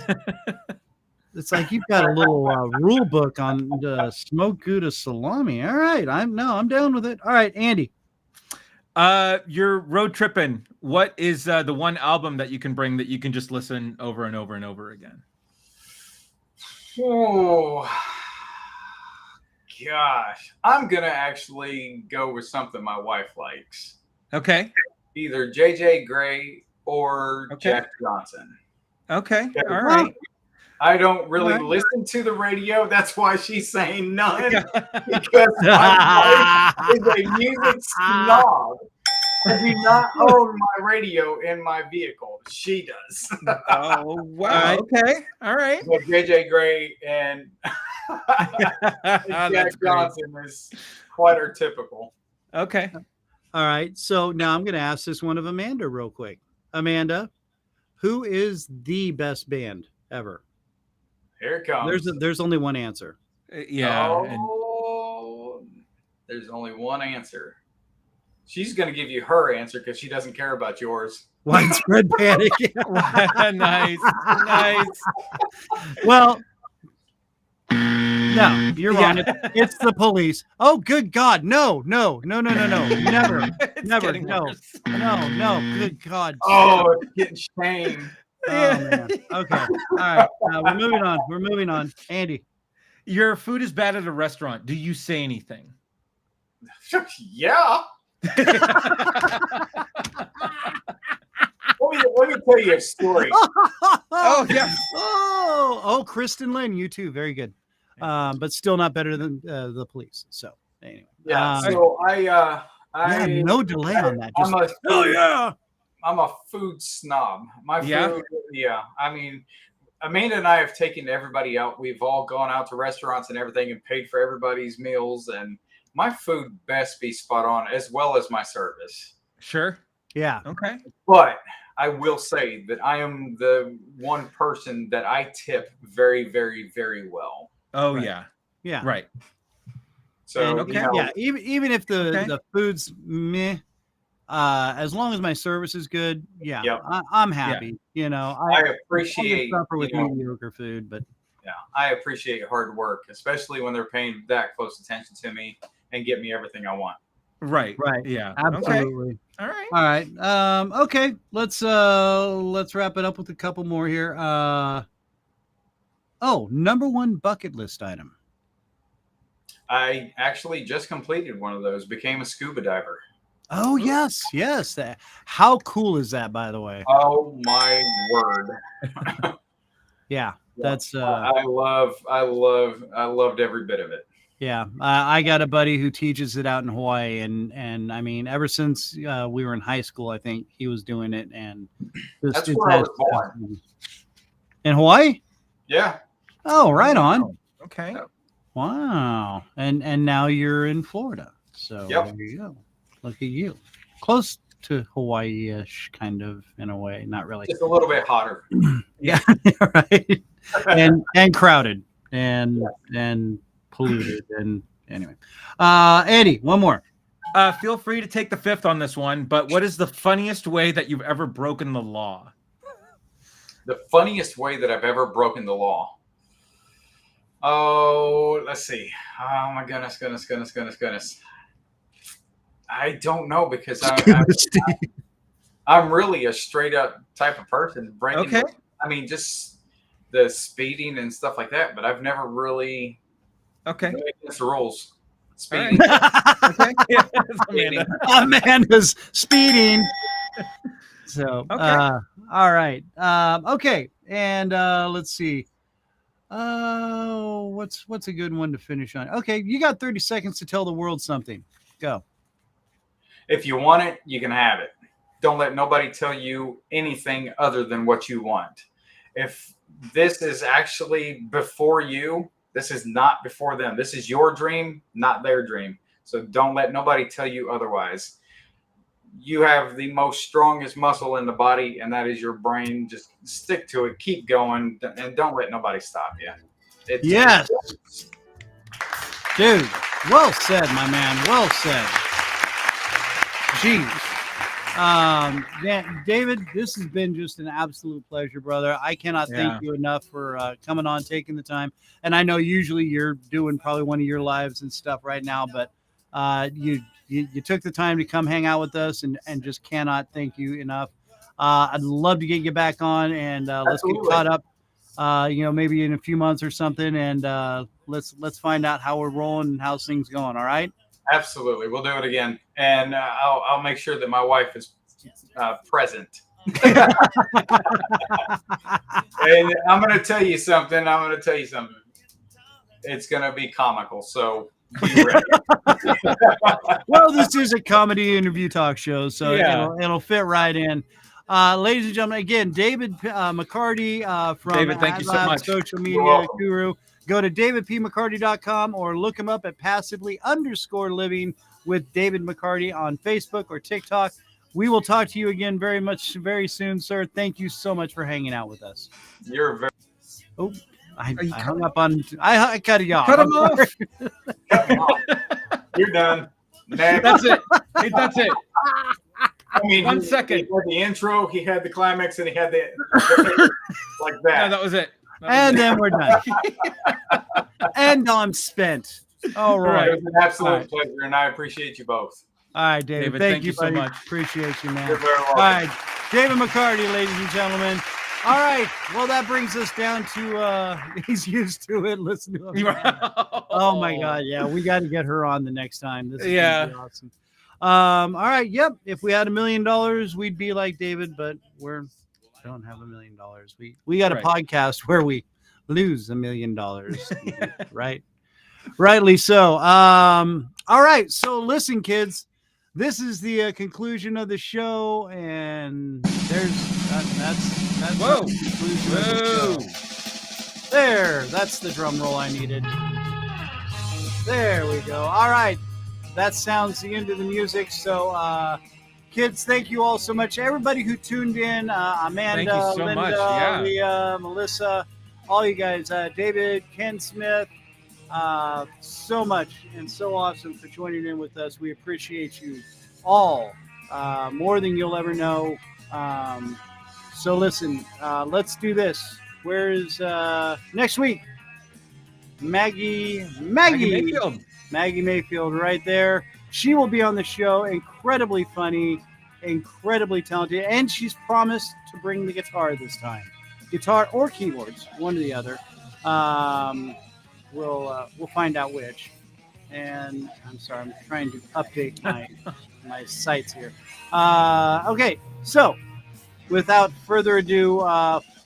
Speaker 2: it's like you've got a little rule book on the smoked Gouda salami. All right, I'm down with it. All right, Andy.
Speaker 1: You're road tripping. What is the one album that you can bring that you can just listen over and over and over again?
Speaker 4: Oh, gosh. I'm going to actually go with something my wife likes.
Speaker 1: Okay.
Speaker 4: Either J.J. Gray or
Speaker 1: Okay.
Speaker 4: Jack Johnson.
Speaker 1: Okay. All right.
Speaker 4: I don't really listen to the radio. That's why she's saying none. Because my wife is a music snob. I do not own my radio in my vehicle. She does.
Speaker 1: Oh, wow. Okay. All right.
Speaker 4: But JJ Gray and Jack Johnson is quite our typical.
Speaker 1: Okay.
Speaker 2: All right. So now I'm going to ask this one of Amanda real quick. Amanda, who is the best band ever?
Speaker 4: Here it comes.
Speaker 2: There's only one answer.
Speaker 1: Yeah.
Speaker 4: Oh, there's only one answer. She's going to give you her answer because she doesn't care about yours.
Speaker 2: Widespread panic.
Speaker 1: Nice.
Speaker 2: Well, no, you're wrong. It's the Police. Oh, good God. No. Never. No. Good God.
Speaker 4: Oh, it's getting shamed.
Speaker 2: Oh, man. Okay. All right. We're moving on. Andy.
Speaker 1: Your food is bad at a restaurant. Do you say anything?
Speaker 4: Yeah. Let me tell you a story.
Speaker 1: Oh, yeah.
Speaker 2: Oh, Kristen Lynn, you too. Very good. But still not better than the Police. So anyway.
Speaker 4: Yeah. So I
Speaker 2: no delay on that.
Speaker 4: I'm a food snob. My food, I mean, Amanda and I have taken everybody out. We've all gone out to restaurants and everything and paid for everybody's meals, and my food best be spot on, as well as my service.
Speaker 1: Sure.
Speaker 2: Yeah.
Speaker 1: Okay.
Speaker 4: But I will say that I am the one person that I tip very, very, very well.
Speaker 1: Oh,
Speaker 2: right.
Speaker 1: yeah.
Speaker 2: Yeah.
Speaker 1: Right.
Speaker 4: So,
Speaker 1: okay.
Speaker 2: Yeah. Even if the food's meh, as long as my service is good, I'm happy.
Speaker 1: Yeah.
Speaker 2: You know,
Speaker 4: I appreciate
Speaker 2: suffer with mediocre food, but
Speaker 4: I appreciate hard work, especially when they're paying that close attention to me and get me everything I want.
Speaker 1: Right.
Speaker 2: Yeah.
Speaker 1: Okay.
Speaker 2: Absolutely.
Speaker 1: All right.
Speaker 2: Okay. Let's wrap it up with a couple more here. Number one bucket list item.
Speaker 4: I actually just completed one of those, became a scuba diver.
Speaker 2: Oh, yes. How cool is that, by the way?
Speaker 4: Oh my word.
Speaker 2: Yeah. That's
Speaker 4: I loved every bit of it.
Speaker 2: Yeah, I got a buddy who teaches it out in Hawaii, and I mean, ever since we were in high school, I think he was doing it, and
Speaker 4: that's where I was born.
Speaker 2: In Hawaii.
Speaker 4: Yeah.
Speaker 2: Oh, right on.
Speaker 1: Okay.
Speaker 2: Wow, and now you're in Florida, so there you go. Look at you, close to Hawaii-ish, kind of in a way, not really.
Speaker 4: Just a little bit hotter.
Speaker 2: Yeah, right. and crowded and polluted and anyway. Eddie, one more.
Speaker 1: Feel free to take the fifth on this one, but what is the funniest way that you've ever broken the law?
Speaker 4: The funniest way that I've ever broken the law. Oh, let's see. Oh my goodness. I don't know, because I'm really a straight up type of person.
Speaker 1: Okay.
Speaker 4: I mean, just the speeding and stuff like that, but I've never really against the rules. Speeding.
Speaker 1: Okay. Yeah,
Speaker 2: Amanda's speeding. So all right. Okay. And let's see. What's a good one to finish on? Okay, you got 30 seconds to tell the world something. Go.
Speaker 4: If you want it, you can have it. Don't let nobody tell you anything other than what you want. If this is actually before you, this is not before them. This is your dream, not their dream. So don't let nobody tell you otherwise. You have the most strongest muscle in the body, and that is your brain. Just stick to it. Keep going, and don't let nobody stop you.
Speaker 2: Yes. Dude, well said, my man. Well said. Jeez. David, this has been just an absolute pleasure, brother. I cannot thank you enough for coming on, taking the time. And I know usually you're doing probably one of your lives and stuff right now, but you took the time to come hang out with us, and just cannot thank you enough. I'd love to get you back on, and let's get caught up. Maybe in a few months or something, and let's find out how we're rolling and how's things going. All right.
Speaker 4: Absolutely. We'll do it again. And I'll make sure that my wife is present. And I'm going to tell you something. It's going to be comical. So be ready.
Speaker 2: Well, this is a comedy interview talk show, so it'll fit right in. Ladies and gentlemen, again, David McCarty from
Speaker 1: David, thank you so much.
Speaker 2: Social Media Guru. Go to davidpmccarty.com or look him up at passively_living with David McCarty on Facebook or TikTok. We will talk to you again very soon, sir. Thank you so much for hanging out with us.
Speaker 4: You're very.
Speaker 2: Oh, I hung up on. I cut you off.
Speaker 1: Cut him off.
Speaker 4: Cut me off. You're done.
Speaker 1: That's it. That's it.
Speaker 4: I mean,
Speaker 1: 1 second.
Speaker 4: He had the intro, he had the climax, and he had the like that.
Speaker 1: No, that was it.
Speaker 2: Then we're done. And I'm spent. All right.
Speaker 4: It was an absolute pleasure, and I appreciate you both.
Speaker 2: All right, David. Thank you so much. Appreciate you, man.
Speaker 4: You're very welcome.
Speaker 2: All right, David McCarty, ladies and gentlemen. All right. Well, that brings us down to he's used to it. Listen to him. Oh my God. Yeah, we got to get her on the next time. This is gonna be awesome. All right. Yep. If we had $1 million, we'd be like David, but we don't have $1 million. We got a podcast where we lose $1 million. Right. Rightly so. All right. So listen, kids, this is the conclusion of the show, and that's
Speaker 1: Whoa.
Speaker 2: the conclusion of the show. There. That's the drum roll I needed. There we go. All right. That sounds the end of the music. So, kids, thank you all so much. Everybody who tuned in, Amanda,
Speaker 1: so
Speaker 2: Linda,
Speaker 1: much.
Speaker 2: Leah, Melissa, all you guys, David, Ken Smith, so much and so awesome for joining in with us. We appreciate you all more than you'll ever know. So listen, let's do this. Where is next week? Maggie Mayfield right there. She will be on the show. Incredibly funny, incredibly talented, and she's promised to bring the guitar this time. Guitar or keyboards, one or the other. We'll find out which. And I'm sorry, I'm trying to update my sites here. Okay, so without further ado,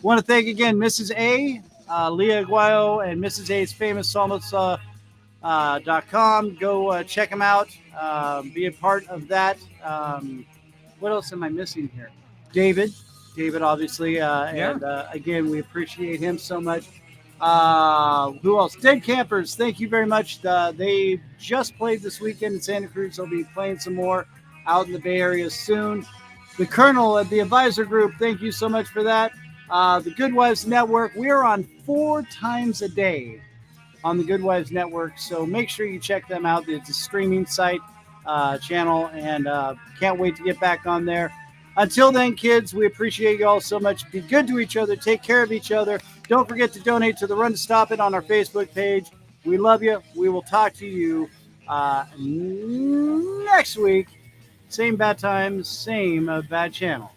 Speaker 2: want to thank again Mrs. A, Leah Aguayo, and Mrs. A's famous salsa.com. Go check them out. Be a part of that. What else am I missing here? David, obviously. And again, we appreciate him so much. Who else? Dead Campers, thank you very much. They just played this weekend in Santa Cruz. They'll be playing some more out in the Bay Area soon. The Colonel at the Advisor Group, thank you so much for that. The Good Wives Network, we are on 4 times a day on the Good Wives Network, so make sure you check them out. It's a streaming site channel, and can't wait to get back on there. Until then, kids, we appreciate you all so much. Be good to each other. Take care of each other. Don't forget to donate to the Run to Stop It on our Facebook page. We love you. We will talk to you next week. Same bad time, same bad channel.